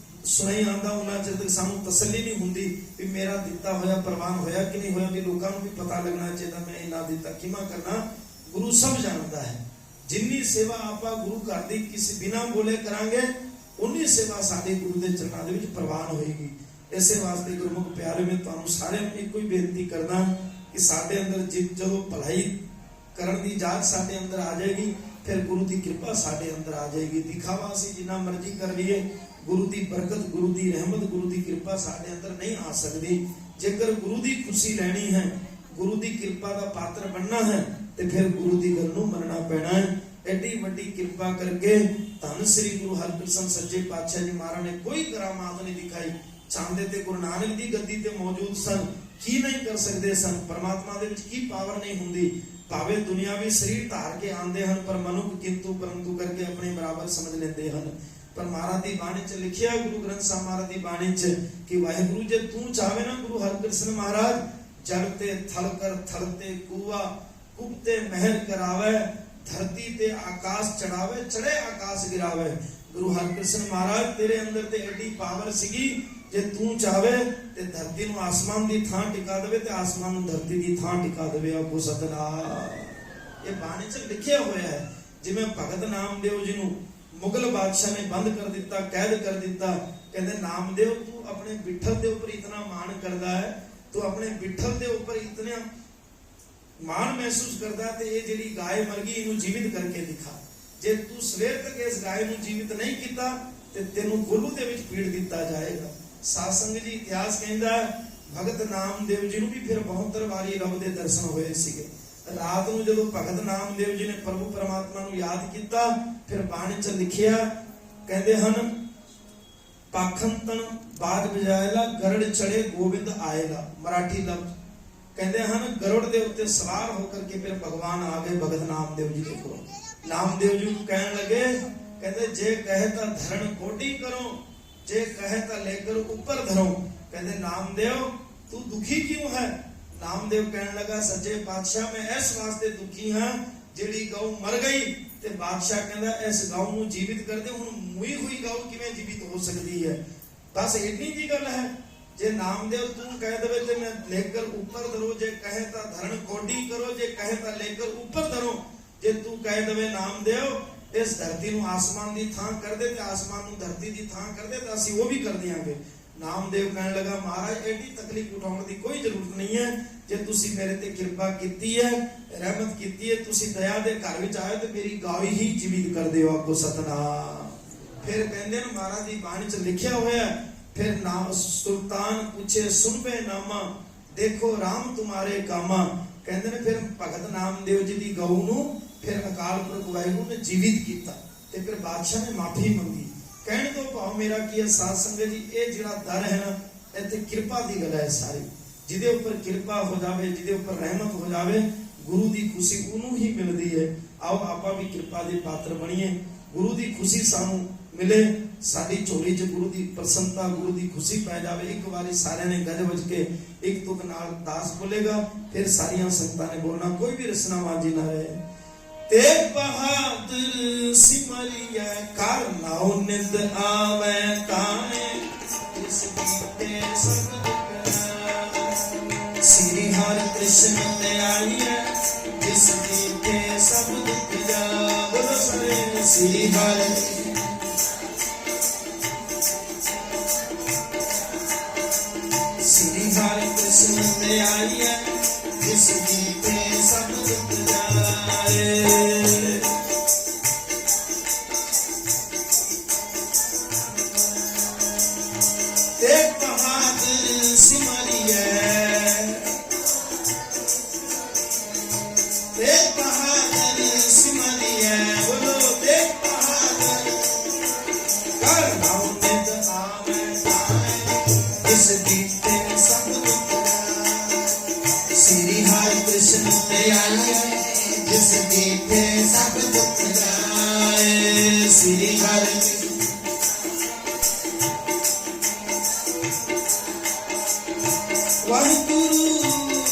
[SPEAKER 1] ਸੁਣਾਈ ਆਉਂਦਾ ਉਹਨਾਂ ਚਿਰ ਤੱਕ ਸਾਨੂੰ ਤਸੱਲੀ ਨਹੀਂ ਹੁੰਦੀ ਵੀ ਮੇਰਾ ਦਿੱਤਾ ਹੋਇਆ ਪ੍ਰਵਾਨ ਹੋਇਆ ਕਿ ਨਹੀਂ ਹੋਇਆ, ਵੀ ਲੋਕਾਂ ਨੂੰ ਵੀ ਪਤਾ ਲੱਗਣਾ ਚਾਹੀਦਾ ਮੈਂ ਇਹਨਾਂ ਦਿੱਤਾ। ਖਿਮਾ ਕਰਨਾ ਗੁਰੂ ਸਭ ਜਾਣਦਾ ਹੈ। ਜਿੰਨੀ ਸੇਵਾ ਆਪਾਂ ਗੁਰੂ ਘਰ ਦੀ ਕਿਸੇ ਬਿਨਾਂ ਬੋਲੇ ਕਰਾਂਗੇ ਉਨੀ ਸੇਵਾ ਸਾਡੇ ਗੁਰੂ ਦੇ ਚਰਨਾਂ ਦੇ ਵਿੱਚ ਪ੍ਰਵਾਨ ਹੋਏਗੀ। ਇਸੇ ਵਾਸਤੇ ਗੁਰਮੁਖ ਪਿਆਰੇ ਮੈਂ ਤੁਹਾਨੂੰ ਸਾਰਿਆਂ ਨੂੰ ਇੱਕੋ ਹੀ ਬੇਨਤੀ ਕਰਦਾ ਕਿ ਸਾਡੇ ਅੰਦਰ ਜਦੋਂ ਭਲਾਈ ਕਰਨ ਦੀ ਜਾਚ ਸਾਡੇ ਅੰਦਰ ਆ ਜਾਏਗੀ ਫਿਰ ਗੁਰੂ ਦੀ ਕਿਰਪਾ ਸਾਡੇ ਅੰਦਰ ਆ ਜਾਏਗੀ। ਦਿਖਾਵਾ ਅਸੀਂ ਜਿੰਨਾ ਮਰਜ਼ੀ ਕਰ ਲਈਏ, ਗੁਰੂ ਦੀ ਬਰਕਤ, ਗੁਰੂ ਦੀ ਰਹਿਮਤ, ਗੁਰੂ ਦੀ ਕਿਰਪਾ ਸਾਡੇ ਅੰਦਰ ਨਹੀਂ ਆ ਸਕਦੀ। ਜੇਕਰ ਗੁਰੂ ਦੀ ਖੁਸ਼ੀ ਲੈਣੀ ਹੈ, ਗੁਰੂ ਦੀ ਕਿਰਪਾ ਦਾ ਪਾਤਰ ਬਣਨਾ ਹੈ ਤੇ ਫਿਰ ਗੁਰੂ ਦੀ ਗੱਲ ਨੂੰ ਮੰਨਣਾ ਪੈਣਾ ਹੈ। ਐਡੀ ਵੱਡੀ ਕਿਰਪਾ ਕਰਕੇ ਧੰਨ ਸ੍ਰੀ ਗੁਰੂ ਹਰਕ੍ਰਿਸ਼ਨ ਸੱਚੇ ਪਾਤਸ਼ਾਹ ਜੀ ਮਹਾਰਾਜ ਨੇ ਕੋਈ ਕਰਾਮਾਤ ਨਹੀਂ ਦਿਖਾਈ। ਚਾਹੁੰਦੇ ਤੇ ਗੁਰੂ ਨਾਨਕ ਦੀ ਗੱਦੀ ਤੇ ਮੌਜੂਦ ਸਨ, ਕੀ ਨਹੀਂ ਕਰ ਸਕਦੇ ਸਨ। ਪਰਮਾਤਮਾ ਦੇ ਵਿੱਚ ਕੀ ਪਾਵਰ ਨਹੀਂ ਹੁੰਦੀ। ਭਾਵੇਂ ਦੁਨਿਆਵੀ ਸਰੀਰ ਧਾਰ ਕੇ ਆਉਂਦੇ ਹਨ ਪਰ ਮਨੁੱਖ ਕਿੰਤੂ ਪਰੰਤੂ ਕਰਕੇ ਆਪਣੇ ਬਰਾਬਰ ਸਮਝ ਲੈਂਦੇ ਹਨ। ਪਰ ਮਹਾਰਾਜ ਦੀ ਬਾਣੀ 'ਚ ਲਿਖਿਆ, ਗੁਰੂ ਗ੍ਰੰਥ ਸਾਹਿਬ ਮਹਾਰਾਜ ਦੀ ਬਾਣੀ 'ਚ ਕਿ ਵਾਹਿਗੁਰੂ ਜੇ ਤੂੰ ਚਾਹਵੇ ਨਾ ਗੁਰੂ ਹਰਕ੍ਰਿਸ਼ਨ ਮਹਾਰਾਜ ਜਲ ਤੇ ਥਲ ਕਰ ਥਲ ਤੇ ਕੂਆ ਕੁਬ ਤੇ ਮਹਿਰ ਕਰਾਵੇ, ਧਰਤੀ ਤੇ ਆਕਾਸ਼ ਚੜਾਵੇ, ਚੜੇ ਆਕਾਸ਼ ਗਿਰਾਵੇ। ਗੁਰੂ ਹਰਕ੍ਰਿਸ਼ਨ ਮਹਾਰਾਜ ਤੇਰੇ ਅੰਦਰ ਤੇ ਐਡੀ ਪਾਵਰ ਸੀਗੀ, ਜੇ ਤੂੰ ਚਾਹਵੇ ਤੇ ਧਰਤੀ ਨੂੰ ਆਸਮਾਨ ਦੀ ਥਾਂ ਟਿਕਾ ਦੇਵੇ ਤੇ ਆਸਮਾਨ ਨੂੰ ਧਰਤੀ ਦੀ ਥਾਂ ਟਿਕਾ ਦੇਵੇ। ਆਪੋ ਸਤਿਨਾਮ। ਇਹ ਬਾਣੀ 'ਚ ਲਿਖਿਆ ਹੋਇਆ ਹੈ। ਜਿਵੇਂ ਭਗਤ ਨਾਮਦੇਵ ਜੀ ਨੂੰ ਮੁਗਲ ਬਾਦਸ਼ਾਹ ਨੇ ਬੰਦ ਕਰ ਦਿੱਤਾ, ਕੈਦ ਕਰ ਦਿੱਤਾ, ਕਹਿੰਦੇ ਨਾਮਦੇਵ ਤੂੰ ਆਪਣੇ ਵਿਠਲ ਦੇ ਉੱਪਰ ਇਤਨਾ ਮਾਣ ਕਰਦਾ ਹੈ, ਤੂੰ ਆਪਣੇ ਵਿਠਲ ਦੇ ਉੱਪਰ ਇਤਨਾ ਮਾਣ ਮਹਿਸੂਸ ਕਰਦਾ ਤੇ ਇਹ ਜਿਹੜੀ ਗਾਏ ਮਰ ਗਈ ਇਹਨੂੰ ਜੀਵਿਤ ਕਰਕੇ ਦਿਖਾ। ਜੇ ਤੂੰ ਸਵੇਰ ਤੱਕ ਇਸ ਗਾਏ ਨੂੰ ਜੀਵਿਤ ਨਹੀਂ ਕੀਤਾ ਤੇ ਤੈਨੂੰ ਗੁਰੂ ਦੇ ਵਿੱਚ ਪੀੜ ਦਿੱਤਾ ਜਾਏਗਾ। ਸਾਧ ਸੰਗਤ ਜੀ ਇਤਿਹਾਸ ਕਹਿੰਦਾ ਭਗਤ ਨਾਮਦੇਵ ਜੀ ਨੂੰ ਵੀ ਫਿਰ 72 ਵਾਰੀ ਰੱਬ ਦੇ ਦਰਸ਼ਨ ਹੋਏ ਸੀਗੇ। ਰਾਤ ਨੂੰ ਜਦੋਂ ਭਗਤ ਨਾਮਦੇਵ ਜੀ ਨੇ ਪ੍ਰਭੂ ਪਰਮਾਤਮਾ ਨੂੰ ਯਾਦ ਕੀਤਾ ਫਿਰ ਬਾਣੀ 'ਚ ਲਿਖਿਆ, ਕਹਿੰਦੇ ਹਨ ਪਾਖੰਤਨ ਬਾਜ ਬਜਾਏਲਾ ਗਰੜ ਚੜੇ ਗੋਬਿੰਦ ਆਏਗਾ। ਮਰਾਠੀ ਲਫ਼ਜ਼ ਕਹਿੰਦੇ ਹਨ ਗਰੜ ਦੇ ਉੱਤੇ ਸਵਾਰ ਹੋकर ਕੇ ਫਿਰ ਭਗਵਾਨ ਆ ਗਏ ਭਗਤ ਨਾਮਦੇਵ ਜੀ ਦੇ ਕੋਲ। ਨਾਮਦੇਵ ਜੀ ਨੂੰ ਕਹਿਣ ਲੱਗੇ, ਕਹਿੰਦੇ ਜੇ ਕਹੇ ਤਾਂ ਧਰਨ ਕੋਟੀ ਕਰੋ, ਜੇ ਕਹੇ ਤਾਂ लेकर ऊपर धरो। कहते नामदेव तू दुखी क्यों है? नामदेव कहने लगा सच्चे पातशाह मैं इस वास्ते दुखी हां जेड़ी गौ मर गई ते बादशाह कहंदा इस गौ ਨੂੰ ਜੀਵਿਤ ਕਰ ਦੇ। ਹੁਣ ਮੂਈ ਹੋਈ ਗौ ਕਿਵੇਂ ਜੀਵਿਤ ਹੋ ਸਕਦੀ ਹੈ? ਬਸ ਇੰਨੀ ਜੀ ਗੱਲ ਹੈ। जे नामदेव तू कह देवे ते मैं लेकर ऊपर धरो, जे कहे ता धरण कोडी करो, जे कहे ता लेकर ऊपर धरो। जे तू कह देवे नामदेव इस धरती नु आसमान दी थां कर दे ते आसमान नु धरती दी थां कर दे ते ਅਸੀਂ वो भी कर दियांगे। नामदेव कहने लगा महाराज एडी तकलीफ उठाने की कोई जरूरत नहीं है, जे तुसी मेरे ते कृपा कीती है, रहमत कीती है, तुसी दया दे घर विच आए ते मेरी गावी ही जीवित कर दियो आपको सतनाम। फिर कहंदे न महाराज दी बाणी च लिखिया होया, फिर नाम सुल्तान पूछे सुन पे नामा, देखो राम तुम्हारे कामा। कहंदे ने फिर भगत नामदेव जी दी गऊ नु फिर अकाल पुरख वाहिगुरू ने जीवित कीता ते फिर बादशाह ने माफी मंगी। कहने तो भाव मेरा की साध संगत जी ये जिहड़ा दर है ना इत्थे कृपा दी गल है सारी, जिदे ऊपर कृपा हो जावे, जिदे ऊपर रहमत हो जावे, गुरु दी खुशी उन्हों ही मिलती है। आओ आपां भी कृपा दे पात्र बणीए, गुरु दी खुशी सानू मिले, साडी झोली च गुरु दी प्रसन्नता, गुरु दी खुशी पै जावे। एक बारी सारे ने गज बज के एक तुक नाल दास बोलेगा, फिर सारियां संगतां ने बोलना, कोई भी रसना मांझी ना रहे। तेग बहादुर सिमरिया कर नाउ निंद आवे ताने, जिस कीते सब दुख श्री हरि कृष्ण ते आई है, जिस कीते सब दुख जा। बोलो सरे श्री हरि श्री हरि कृष्ण ते आई है, जिस कीते सब दुख जाए। तेग बहादुर सिमरिया, तेग बहादुर सिमरिया, बोलो तेग बहादुर कर नाउ निंद आवे ताने, जिस कीते सब दुख जाए। श्री हरि कृष्ण ते आई है, जिस कीते सब दुख जाए। श्री हरि वाहिगुरु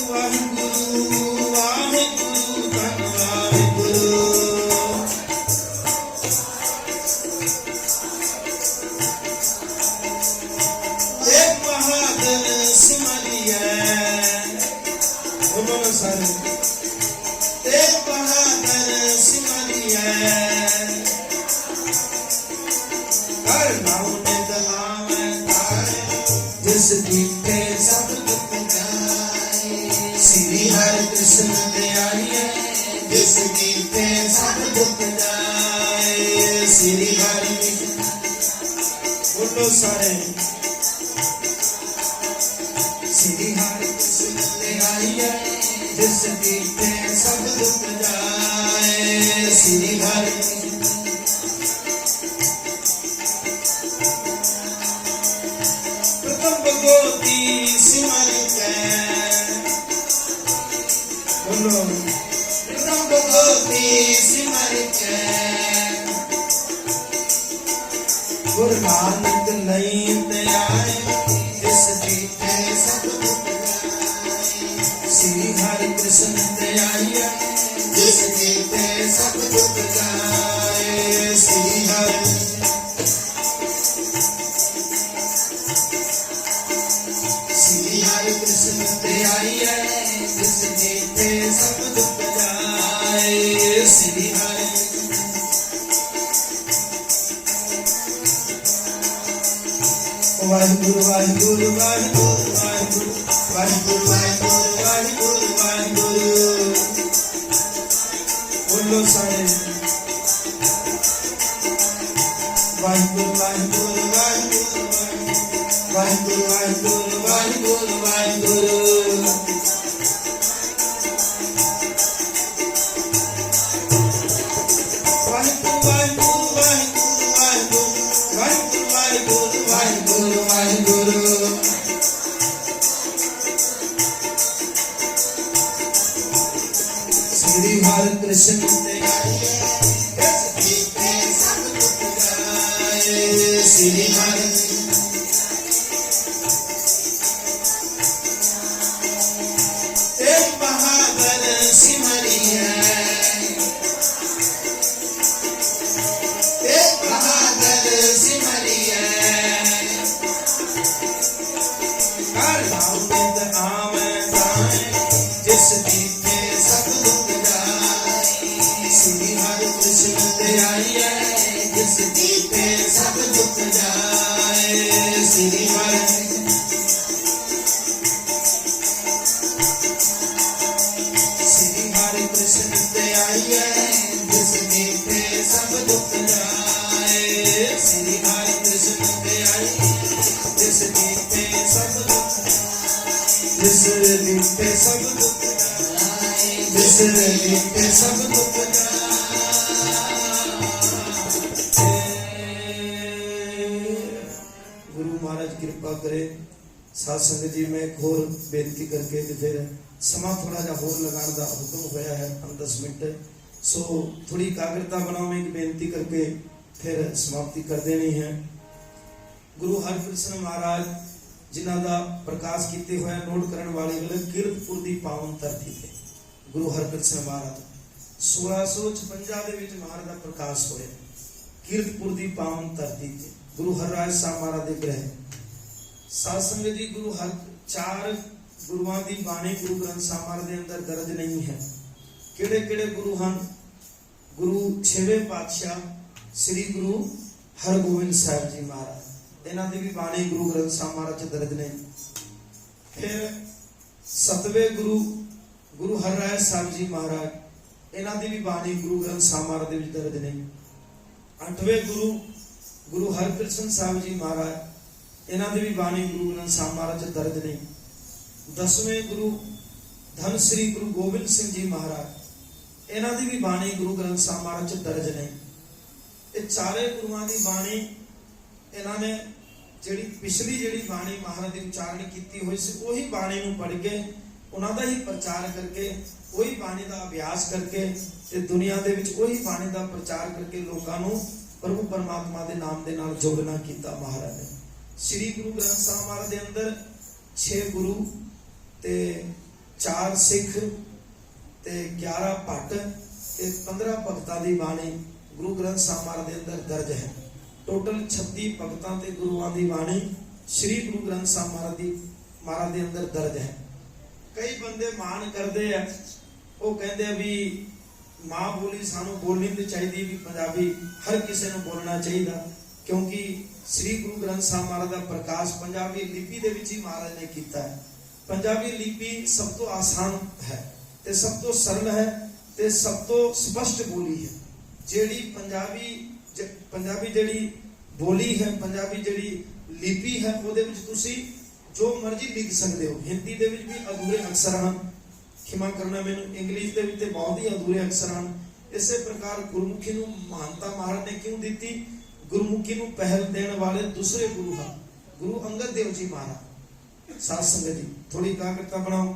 [SPEAKER 1] वाहिगुरु वाहिगुरु धन वाहिगुरु। तेग बहादुर सिमरिया, बोलो ना सारे, तेग बहादुर सिमरिया कर नाउ निंद आवे ताने, जिस कीते सब दुख जाए। श्री हरि कृष्ण ते आई है, जिस कीते सब दुख जाए। श्री हरि बोलो सारे, श्री हरि कृष्ण ते आई है, जिस कीते सब दुख जाए। श्री हरि प्रथम भगवती सिमर के, बोलो प्रथम भगवती सिमर के, गुरु नानक नहीं ते आए, जिस कीते सब दुख जाए। श्री हरि कृष्ण ते आई है, जिस कीते सब दुख जाए। श्री हरि श्री हरि कृष्ण ते आई है, जिस कीते सब दुख जाए। श्री हरि वाहिगुरु वाहिगुरु वाहिगुरु वाहिगुरु वाहिगुरु वाहिगुरु वाहिगुरु वाहिगुरु। बोलो सारे वाहिगुरु वाहिगुरु वाहिगुरु वाहिगुरु वाहिगुरु वाहिगुरु वाहिगुरु। श्री हरि कृष्ण ते आई है, जिस कीते सब दुख जाए। श्री हरि तेग बहादुर सिमरिया, तेग बहादुर सिमरिया जिस दीपे सब दुख जाए। श्री हरि कृष्ण ते आइए जिस दीपे सब दुख जाए। श्री हरि कृष्ण ते आइए जिस दीपे सब दुख जिस दीपे सब दुख जाए। जिस दीपे सब दुख कृपा करे। साध संगत जी मैं एक होर बेनती करके ते फिर समा थोड़ा जा होर लगाने का हुक्म होया है 10 मिनट। सो थोड़ी एकाग्रता बनाओ। मैं एक बेनती करके फिर समाप्ति कर देनी है। गुरु हरकृष्ण महाराज जिन्हां दा प्रकाश कीते होया नोट करने वाली गल कीरतपुर दी पावन धरती ते गुरु हरकृष्ण महाराज 1656 दे विच महाराज दा प्रकाश होया कीरतपुर दी पावन धरती ते गुरु हरराज साहब महाराज दे ग्रह। साध संगत जी गुरु हर 4 गुरुआं दी बाणी गुरु ग्रंथ साहब महाराज दे अंदर दर्ज नहीं है। किहड़े किहड़े गुरु हन? गुरु 6वें पातशाह श्री गुरु हरगोबिंद साहब जी महाराज इन्हां दी भी बाणी गुरु ग्रंथ साहब महाराज च दर्ज नहीं। फिर 7वें गुरु गुरु हरराज साहब जी महाराज इन्हां दी भी बाणी गुरु ग्रंथ साहब महाराज दे विच दर्ज नहीं। 8वें गुरु गुरु हरकृष्ण साहब जी महाराज इन्हां दी भी बाणी गुरु ग्रंथ साहब महाराज च दर्ज नहीं। 10वें गुरु धन श्री गुरु गोबिंद सिंह जी महाराज इन्हां दी भी बाणी गुरु ग्रंथ साहब महाराज च दर्ज नहीं। ये चारे गुरुआं दी बाणी इन्हां ने जिहड़ी पिछली जिहड़ी बाणी महाराज दी उच्चारण कीती होई सी ओही बाणी नूं पढ़ के उन्हां दा ही प्रचार करके ओही बाणी दा अभ्यास करके ते दुनिया दे विच ओही बाणी दा प्रचार करके लोकां नूं प्रभु परमात्मा दे नाम दे नाल जोड़ना कीता महाराज ने। श्री गुरु ग्रंथ साहब महाराज दे अंदर 6 गुरु ते 4 सिख ते 11 भट्ट ते 15 भगतां दी बाणी गुरु ग्रंथ साहब महाराज दे अंदर दर्ज है। टोटल 36 भगतां ते गुरुआं दी बाणी श्री गुरु ग्रंथ साहब महाराज दे अंदर दर्ज है। कई बंदे मान करदे आ वो कहंदे भी मां बोली सानू बोलनी तो चाहिए भी पंजाबी हर किसी को बोलना चाहिए क्योंकि श्री गुरु ग्रंथ साहब महाराज का प्रकाश पंजाबी लिपि दे विच ही महाराज ने किया है। पंजाबी लिपि सब तो आसान है ते सब तो सरल है ते सब तो स्पष्ट बोली है। जेड़ी पंजाबी जेड़ी बोली है पंजाबी जेड़ी लिपि है ਉਹਦੇ ਵਿੱਚ ਤੁਸੀਂ जो मर्जी लिख सकते हो। हिंदी दे विच भी अधूरे अक्षर हैं, क्षमा करना मैनू, इंग्लिश दे विच बहुत ही अधूरे अक्षर हैं। इसे प्रकार गुरमुखी नूं महानता महाराज ने क्यों दी? गुरमुखी नूं पहल देने वाले दूसरे गुरु हैं गुरु अंगद देव जी महाराज। साध संगत जी थोड़ी एकाग्रता बनाओ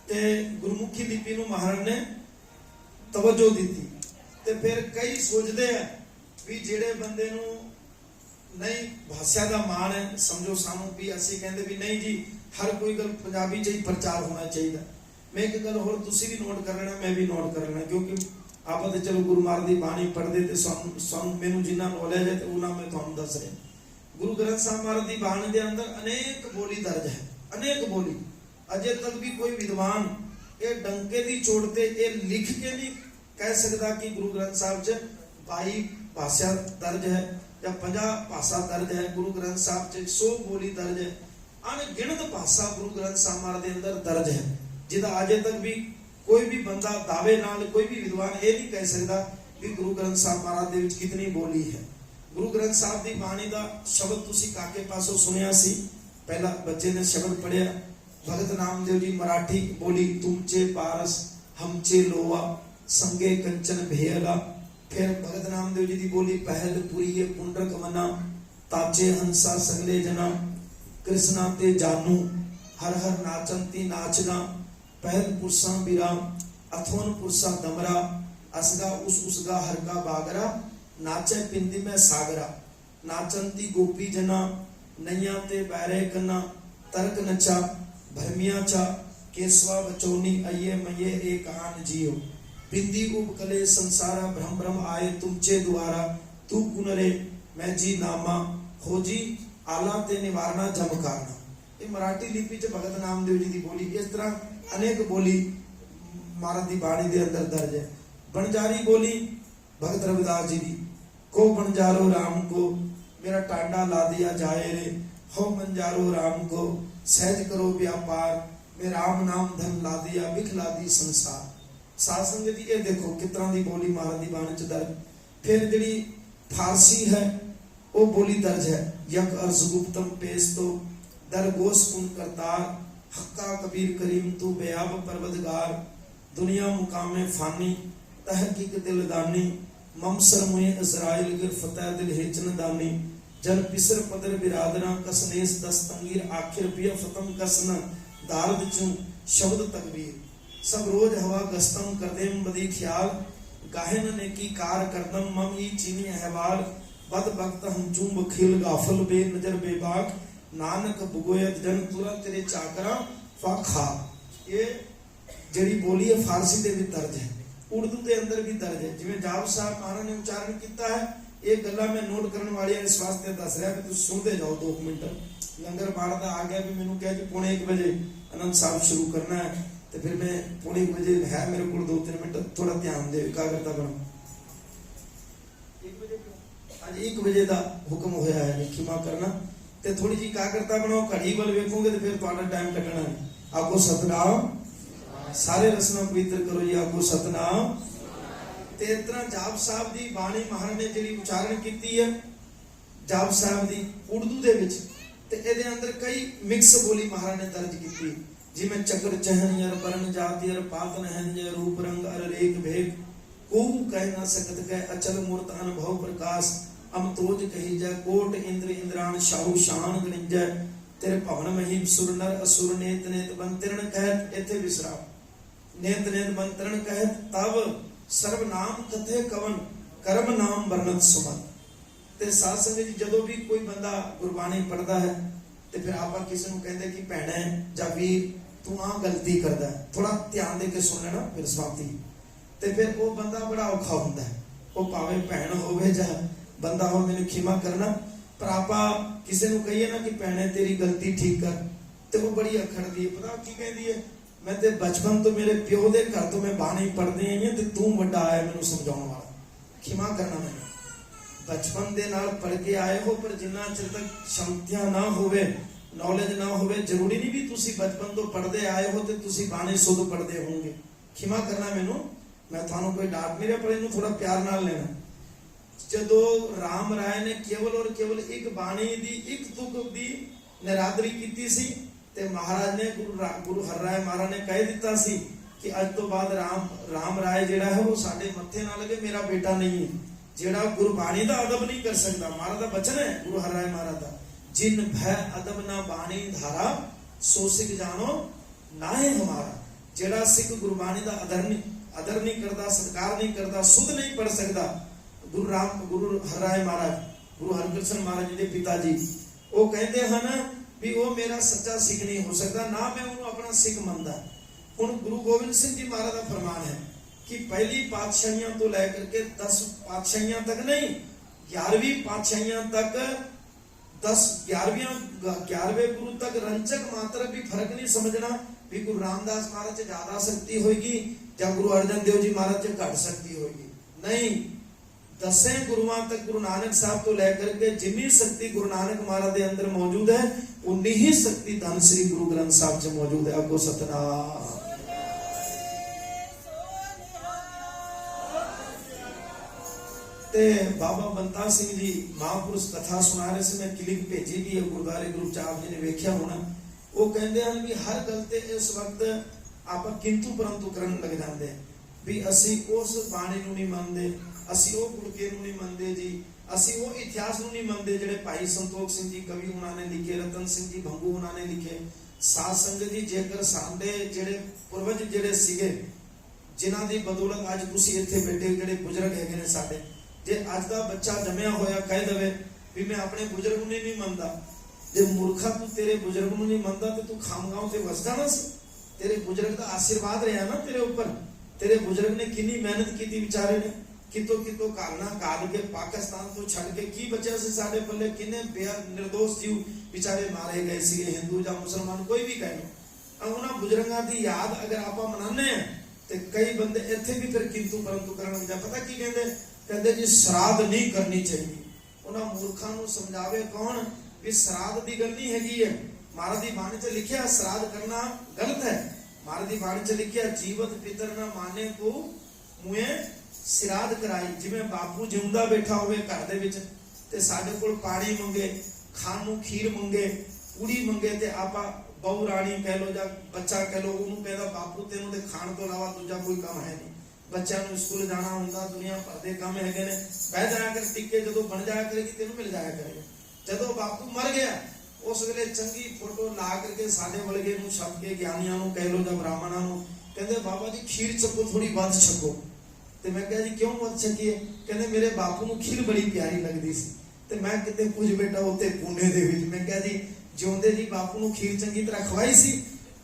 [SPEAKER 1] ते गुरमुखी लिपि नूं महाराज ने तवज्जो दी ते फिर कई सोचते हैं भी जेड़े बंदे नूं नहीं भाषा का मान है समझो सानू भी असीं कहंदे भी नहीं जी हर कोई गल पंजाबी च ही प्रचार होना चाहिए। मैं एक गल होर तुसीं भी नोट कर लेना मैं भी नोट कर लेना क्योंकि आप तो चलो गुरु महाराज की बाणी पढ़ते तो मैनू जिन्ना नॉलेज है तो उन्ना मैं तुहानू दस रहा। गुरु ग्रंथ साहब महाराज की बाणी के अंदर अनेक बोली दर्ज है, अनेक बोली। अजे तक भी कोई विद्वान ये डंके की चोट ते ये लिख के नहीं कह सकता कि गुरु ग्रंथ साहब च 22 भाषा दर्ज है या 50 भाषा दर्ज है। गुरु ग्रंथ साहब च 100 बोली दर्ज है। अनगिनत भाषा गुरु ग्रंथ साहब महाराज के अंदर दर्ज है जिदा अजे तक भी कोई भी बंदा दावे नाल कोई भी विद्वान ये नहीं कह सकता कि गुरु ग्रंथ साहब महाराज दे विच कितनी बोली है। गुरु ग्रंथ साहब की बाणी का शब्द तुसी काके पासों सुनिया सी, पहला बच्चे ने शब्द पढ़िया भगत नामदेव जी मराठी बोली तुमचे पारस हमचे लोवा संगे कंचन भेला। फिर भगत नामदेव जी की बोली पहल पुरी पुंडरक मना ताचे हंसा सगले जना कृष्णा ते जानू हर हर नाचंती नाचना पहल पुरसा बिरा अथोन पुरसा दमरा असगा उसगा हर का बागरा नाचे पिंदी में सागरा नाचंती गोपी जना नैया ते बैरे कना तर्क नचा भरमिया चा केसवा बचौनी अये मये एक आन जियो बिंदी उपकले संसारा भ्रम भ्रम आए तुमचे द्वारा तू कुनरे मैं जी नामा खोजी आला ते निवारणा जमकारना। ये मराठी लिपि च भगत नामदेव जी की बोली। इस तरह अनेक बोली महाराज की बाणी के अंदर दर्ज है। बणजारी बोली भगत रविदास जी की, को बंजारो राम को, मेरा टांडा ला दिया जाए रे, हो बंजारो राम को, सहज करो व्यापार, मैं राम नाम धन ला दिया, बिख ला दी संसार। साध संगत जी ये देखो किस तरह की बोली महाराज दी बाणी च दर्ज। फिर जी फारसी है वो बोली दर्ज है, यक अर्ज गुप्तम पेश तो दरगोश कुन करतार, हक्का कबीर करीम तू बेयाब परवदगार, दुनिया मुकामे फानी तहकीक दिलदानी, ममसर मुए इज़राइल गिर फतेह दिल हेचन दानी, जन पिसर पदर बिरादरा कसनेस दस्तंगीर, आखिर पिया फतम कसना दारद चूं शब्द तकबीर, सब रोज हवा गस्तम करदेम बदी ख्याल, गाहिन ने की कार करदम मम ई चीनी अहवाल, बद वक्त हम चुंब खिल गाफल बे नजर बेबाक, नानक बुगोयत जन तुरा तेरे चाकरा फाखा। ये जड़ी बोली है फारसी दे भी दर्ज है, उर्दू के अंदर भी दर्ज है। जिवें जाप साहब महाराज ने उच्चारण किया है, एक गल्ला मैं नोट करने वाली इस वास्ते दस रहा कि तुम सुनते जाओ 2 मिनट। लंगर बाढ़ आ गया भी मैंने कहा कि 1:45 बजे आनंद साहब शुरू करना है, तो फिर मैं 1:45 बजे है मेरे को 2-3 मिनट थोड़ा ध्यान दे एकाग्रता बनो। 1 बजे आज 1 बजे का हुक्म होया है, क्षमा करना ते थोड़ी जी एकाग्रता बनाओ। घड़ी वाल वेखोगे तो फिर तुम्हारा टाइम कटना है। आपको सतनाम, सारे रसना पवित्र करो जी, आपको सतनाम। ते इतना जाप साहब दी बाणी महाराज ने जी उच्चारण की है जाप साहब दी उर्दू दे विच, ते इहदे अंदर कई मिक्स बोली महाराज ने दर्ज की, जिमें चक्र चहन यर बरन जाति यर पातन हन य रूप रंग अर रेख भेद, को कह ना सकत कह अचल मूर्त अनुभव प्रकाश, अम तोज कही जय कोट इंद्र इंद्रान शाहु शान गणिजय, तेरे भवन महीम सुर नर असुर नेत नेत बंतरण कहत, इथे विश्राम, नेत नेत बंतरण कहत तब सर्व नाम कथे कवन, कर्म नाम वर्णत सुमन। ते साध संगत जी जदों भी कोई बंदा गुरबाणी पढ़दा है ते फिर आपा किसी को कहते कि भैणे जा वीर तू आ गलती करदा है, थोड़ा ध्यान दे के सुन लेना फिर समाप्ति। ते फिर वो बंदा बड़ा औखा हुंदा है, वो भावे भैण होवे जा बंदा हो, मैनू क्षमा करना, पर आपा किसी को कहिए ना कि भैणे तेरी गलती ठीक कर, ते वो बड़ी अखड़दी है। पता की कहती है, मैं ते बचपन तो मेरे प्यो दे घर तो मैं बाणी पढ़दी आई हां ते तू वड्डा आया मैनू समझाउण वाला, क्षमा करना मैनू। बचपन दे नाल पढ़ के आए हो, पर जिन्ना चिर तक क्षमता ना होवे, नॉलेज ना होवे, जरूरी नहीं भी तुसी बचपन तो पढ़दे आए हो ते तुसी बाणी शुद्ध पढ़दे होंगे। क्षमा करना मैनू, मैं थानू कोई डांट नहीं रहा, पर इनू थोड़ा प्यार नाल लेना। जदों राम राय ने केवल और केवल एक बाणी दी एक तुक दी निरादरी कीती सी, ते महाराज ने गुरु हरराय महाराज ने कह दिता सी कि अज तो बाद राम राय जेड़ा है वो साडे मत्थे ना लगे, मेरा बेटा नहीं है। जेड़ा गुरबाणी दा अदब नहीं कर सकता, महाराज दा वचन है गुरु हरराय महाराज दा, जिन भय अदब ना बाणी धारा, सो सिख जानो नाहे हमारा। जेड़ा सिख गुरबाणी दा अदर नहीं करता, सत्कार नहीं करता, शुद्ध नहीं पढ़ सकता। गुरु हरराय महाराज, गुरु हरकृष्ण महाराज जी दे पिताजी, वो कहते हैं भी वो मेरा सच्चा सिख नहीं हो सकता, ना मैं उन्होंने अपना सिख मनदा। हुण गुरु गोबिंद सिंह जी महाराज का फरमान है कि पहली पातशाहियां तो लेकर के 10 पातशाहियां तक नहीं, 11वीं पातशाहियां तक 11वें गुरु तक रंचक मात्र भी फर्क नहीं समझना भी गुरु रामदास महाराज से ज्यादा शक्ति होगी या गुरु अर्जन देव जी महाराज से घट शक्ति होगी। नहीं, 10 गुरुओं तक गुरु नानक साहब तो लेकर के जितनी शक्ति गुरु नानक महाराज के अंदर मौजूद है, उन्नी ही शक्ति धन श्री गुरु ग्रंथ साहब से मौजूद है। आपको सतनाम। ते बाबा बंता सिंह जी महापुरुष कथा सुना रहे से, मैं क्लिप भेजी भी है गुरुद्वारे ग्रुप च, आप जी ने वेख्या होना। वो कहते हैं कि हर गल ते इस वक्त आप किंतु परंतु करन लग जाते हैं भी असी उस बाणी नूं नहीं मनदे, असी वो गुरके नूं नहीं मनदे जी, असी वो इतिहास नूं नहीं मनदे जेड़े भाई संतोख सिंह जी कवि उन्होंने लिखे, रतन सिंह जी भंगू उन्होंने लिखे। साध संगत जी जेकर साडे जेड़े पूर्वज जेड़े सीगे जिन्हां दी बदौलत अज तुसीं इत्थे बैठे जेड़े बुजुर्ग हैगे ने साडे, जे अज दा बच्चा जमया होया कह दवे भी मैं अपने बुजुर्ग नूं नहीं मनदा, जे मूर्खा तू तेरे बुजुर्ग नूं नहीं मनदा ते तू खामगांव ते वसदा ना सी। तेरे बुजुर्ग दा आशीर्वाद रहा ना तेरे ऊपर, तेरे बुजुर्ग ने कितनी मेहनत की बेचारे ने, कितो कितो कालना काल के पाकिस्तान तो छड़ के की बचा से साडे पल्ले, किन्ने निर्दोष जीव बेचारे मारे गए सी, हिंदू या मुसलमान कोई भी कह लो। उन्हां बुजुर्गां दी याद अगर आप मनाने हैं ते कई बंदे इत्थे भी फिर किंतु परंतु करन लग जा। पता की कहंदे कहते जी श्राद्ध नहीं करनी चाहिए। उन्हां मूर्खां नूं समझावे कौन भी श्राद्ध की गल नहीं हैगी है। महाराज दी बाणी च लिखिया श्राद्ध करना गलत है। महाराज दी बाणी च लिखिया जीवत पितर ना माने को मुए श्राद्ध कराई। जिवें बापू जिउंदा बैठा होवे घर दे विच ते साडे कोल पानी मंगे, खाण नूं खीर मंगे, पूड़ी मंगे ते आपां बहु राणी कह लो या बच्चा कह लो, उन्होंने कहता बापू तेनों दे खाण तो इलावा दूजा कोई काम है नहीं। बच्चों को स्कूल जाना होंदा, दुनिया भर के काम है ने, बह जाया कर टिक्के जो बन जाया करेगी तेनों मिल जाया करेगा। जदों बापू मर गया उस वेले चंगी फोटो ला करके साडे वलगे नूं छप के ज्ञानियां नूं कह लो या ब्राह्मणां नूं कहंदे बाबा जी खीर छको थोड़ी वध छको। ते मैं कहा जी क्यों वध छकीए? कहंदे मेरे बापू नूं खीर बड़ी प्यारी लगदी सी ते मैं किते कुछ बेटा उत्ते पुणे दे विच। मैं कहा जी जिउंदे जी बापू नूं खीर चंगी तरह खवाई सी,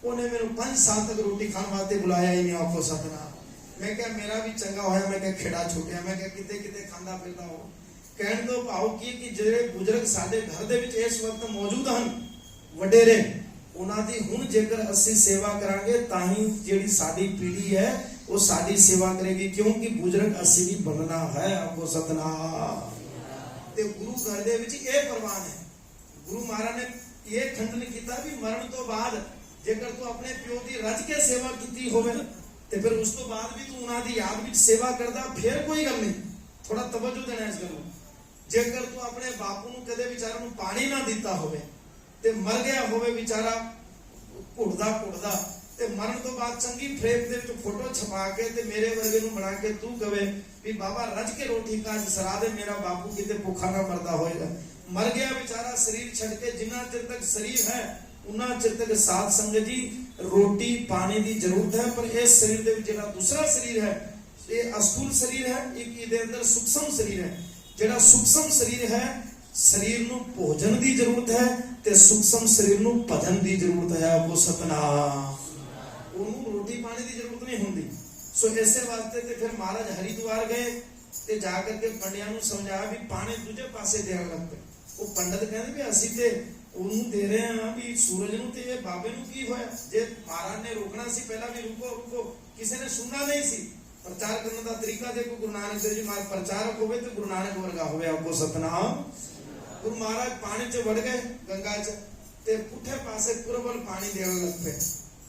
[SPEAKER 1] उन्हें मैनूं 5 साल तक रोटी खाण वास्ते बुलाया ही नहीं। आखो सतनाम। मैं क्या मेरा भी चंगा होया, मैं क्या खेड़ा छुटिया, मैं क्या किते किते खांदा फिरदा हो। कहण तो भाव की कि ਜਿਹੜੇ बुजुर्ग साडे घर ਦੇ ਵਿੱਚ ਇਸ ਵਕਤ ਮੌਜੂਦ ਹਨ ਵਡੇਰੇ, ਉਹਨਾਂ ਦੀ ਹੁਣ ਜੇਕਰ ਅਸੀਂ ਸੇਵਾ ਕਰਾਂਗੇ ਤਾਂ ਹੀ ਜਿਹੜੀ ਸਾਡੀ ਪੀੜ੍ਹੀ ਹੈ ਉਹ ਸਾਡੀ ਸੇਵਾ ਕਰੇਗੀ, ਕਿਉਂਕਿ ਬਜ਼ੁਰਗ ਅਸੀਂ ਵੀ ਬਣਨਾ ਹੈ। ਆਪੋ ਸਤਨਾਮ। ਤੇ ਗੁਰੂ ਘਰ ਦੇ ਵਿੱਚ ਇਹ ਪ੍ਰਵਾਨ ਹੈ। ਗੁਰੂ ਮਹਾਰਾਜ ਨੇ ਇਹ ਖੰਡਨ ਕੀਤਾ ਵੀ ਮਰਨ ਤੋਂ ਬਾਅਦ ਜੇਕਰ ਤੂੰ ਆਪਣੇ ਪਿਓ ਦੀ ਰੱਜ ਕੇ ਸੇਵਾ ਕੀਤੀ ਹੋਵੇ ਤੇ ਫਿਰ ਉਸ ਤੋਂ ਬਾਅਦ ਵੀ ਤੂੰ ਉਹਨਾਂ ਦੀ ਯਾਦ ਵਿੱਚ ਸੇਵਾ ਕਰਦਾ, ਫਿਰ ਕੋਈ ਗੱਲ ਨਹੀਂ। ਥੋੜਾ ਤਵੱਜੋ ਦੇਣਾ ਇਸ ਗੱਲ ਨੂੰ। ਜੇਕਰ ਤੂੰ ਆਪਣੇ ਬਾਪੂ ਨੂੰ ਕਦੇ ਵਿਚਾਰਾ ਨੂੰ ਪਾਣੀ ਨਾ ਦਿੱਤਾ ਹੋਵੇ ਤੇ ਮਰ ਗਿਆ ਹੋਵੇ ਵਿਚਾਰਾ ਘੁੱਟਦਾ ਤੇ ਮਰਨ ਤੋਂ ਬਾਅਦ ਚੰਗੀ ਫਰੇਮ ਦੇ ਵਿੱਚ ਫੋਟੋ ਛਪਾ ਕੇ ਤੇ ਮੇਰੇ ਵਰਗੇ ਨੂੰ ਬਣਾ ਕੇ ਤੂੰ ਕਵੇ ਵੀ ਬਾਬਾ ਰੱਜ ਕੇ ਰੋਟੀ ਖਾ ਸਰਾ ਦੇ, ਮੇਰਾ ਬਾਪੂ ਕਿਤੇ ਭੁੱਖਾ ਨਾ ਮਰਦਾ ਹੋਏਗਾ। ਮਰ ਗਿਆ ਵਿਚਾਰਾ ਸਰੀਰ ਛੱਡ ਕੇ, ਜਿੰਨਾ ਚਿਰ ਤੱਕ ਸਰੀਰ ਹੈ ਉਹਨਾਂ ਚਿਰ ਤੱਕ ਸਾਧ ਸੰਗਤ ਜੀ ਰੋਟੀ ਪਾਣੀ ਦੀ ਜ਼ਰੂਰਤ ਹੈ। ਪਰ ਇਸ ਸਰੀਰ ਦੇ ਵਿੱਚ ਜਿਹੜਾ ਦੂਸਰਾ ਸਰੀਰ ਹੈ ਇਹ ਅਸਥੂਲ ਸਰੀਰ ਹੈ, ਇੱਕ ਇਹਦੇ ਅੰਦਰ ਸੂਖਸ਼ਮ ਸਰੀਰ ਹੈ। ਜਿਹੜਾ ਸੂਖਸ਼ਮ ਸਰੀਰ ਹੈ ਸਰੀਰ ਨੂੰ ਭੋਜਨ ਦੀ ਜ਼ਰੂਰਤ ਹੈ ਤੇ ਸੂਖਸ਼ਮ ਸਰੀਰ ਨੂੰ ਭਜਨ ਦੀ ਜ਼ਰੂਰਤ ਹੈ। ਉਹ ਸਤਨਾਮ। ਉਹਨੂੰ ਰੋਟੀ ਪਾਣੀ ਦੀ ਜ਼ਰੂਰਤ ਨਹੀਂ ਹੁੰਦੀ। ਸੋ ਇਸੇ ਵਾਸਤੇ ਤੇ ਫਿਰ ਮਹਾਰਾਜ ਹਰਿਦੁਆਰ ਗਏ ਤੇ ਜਾ ਕਰਕੇ ਪੰਡਿਆਂ ਨੂੰ ਸਮਝਾਇਆ ਵੀ ਪਾਣੀ ਦੂਜੇ ਪਾਸੇ ਦੇਣ ਲੱਗ ਪਏ। ਉਹ ਪੰਡਤ ਕਹਿੰਦੇ ਵੀ ਅਸੀਂ ਤੇ ਉਹਨੂੰ ਦੇ ਰਹੇ ਹਾਂ ਵੀ ਸੂਰਜ ਨੂੰ, ਤੇ ਇਹ ਬਾਬੇ ਨੂੰ ਕੀ ਹੋਇਆ? ਜੇ ਮਹਾਰਾਜ ਨੇ ਰੋਕਣਾ ਸੀ ਪਹਿਲਾਂ ਵੀ ਰੁਕੋ, ਕਿਸੇ ਨੇ ਸੁਣਨਾ ਨਹੀਂ ਸੀ। ਪ੍ਰਚਾਰ ਕਰਨ ਦਾ ਤਰੀਕਾ ਦੇਖੋ, ਗੁਰੂ ਨਾਨਕ ਦੇਵ ਜੀ ਮਹਾਰਾਜ ਪ੍ਰਚਾਰਕ ਹੋਵੇ ਤੇ ਗੁਰੂ ਨਾਨਕ ਵਰਗਾ ਹੋਵੇ। ਆਪੋ ਸਤਨਾਮ। ਗੁਰੂ ਮਹਾਰਾਜ ਪਾਣੀ 'ਚ ਵੜ ਗਏ ਗੰਗਾ 'ਚ ਤੇ ਪੁੱਠੇ ਪਾਸੇ ਪੂਰਬ ਵੱਲ ਪਾਣੀ ਦੇਣ ਲੱਗ ਪਏ।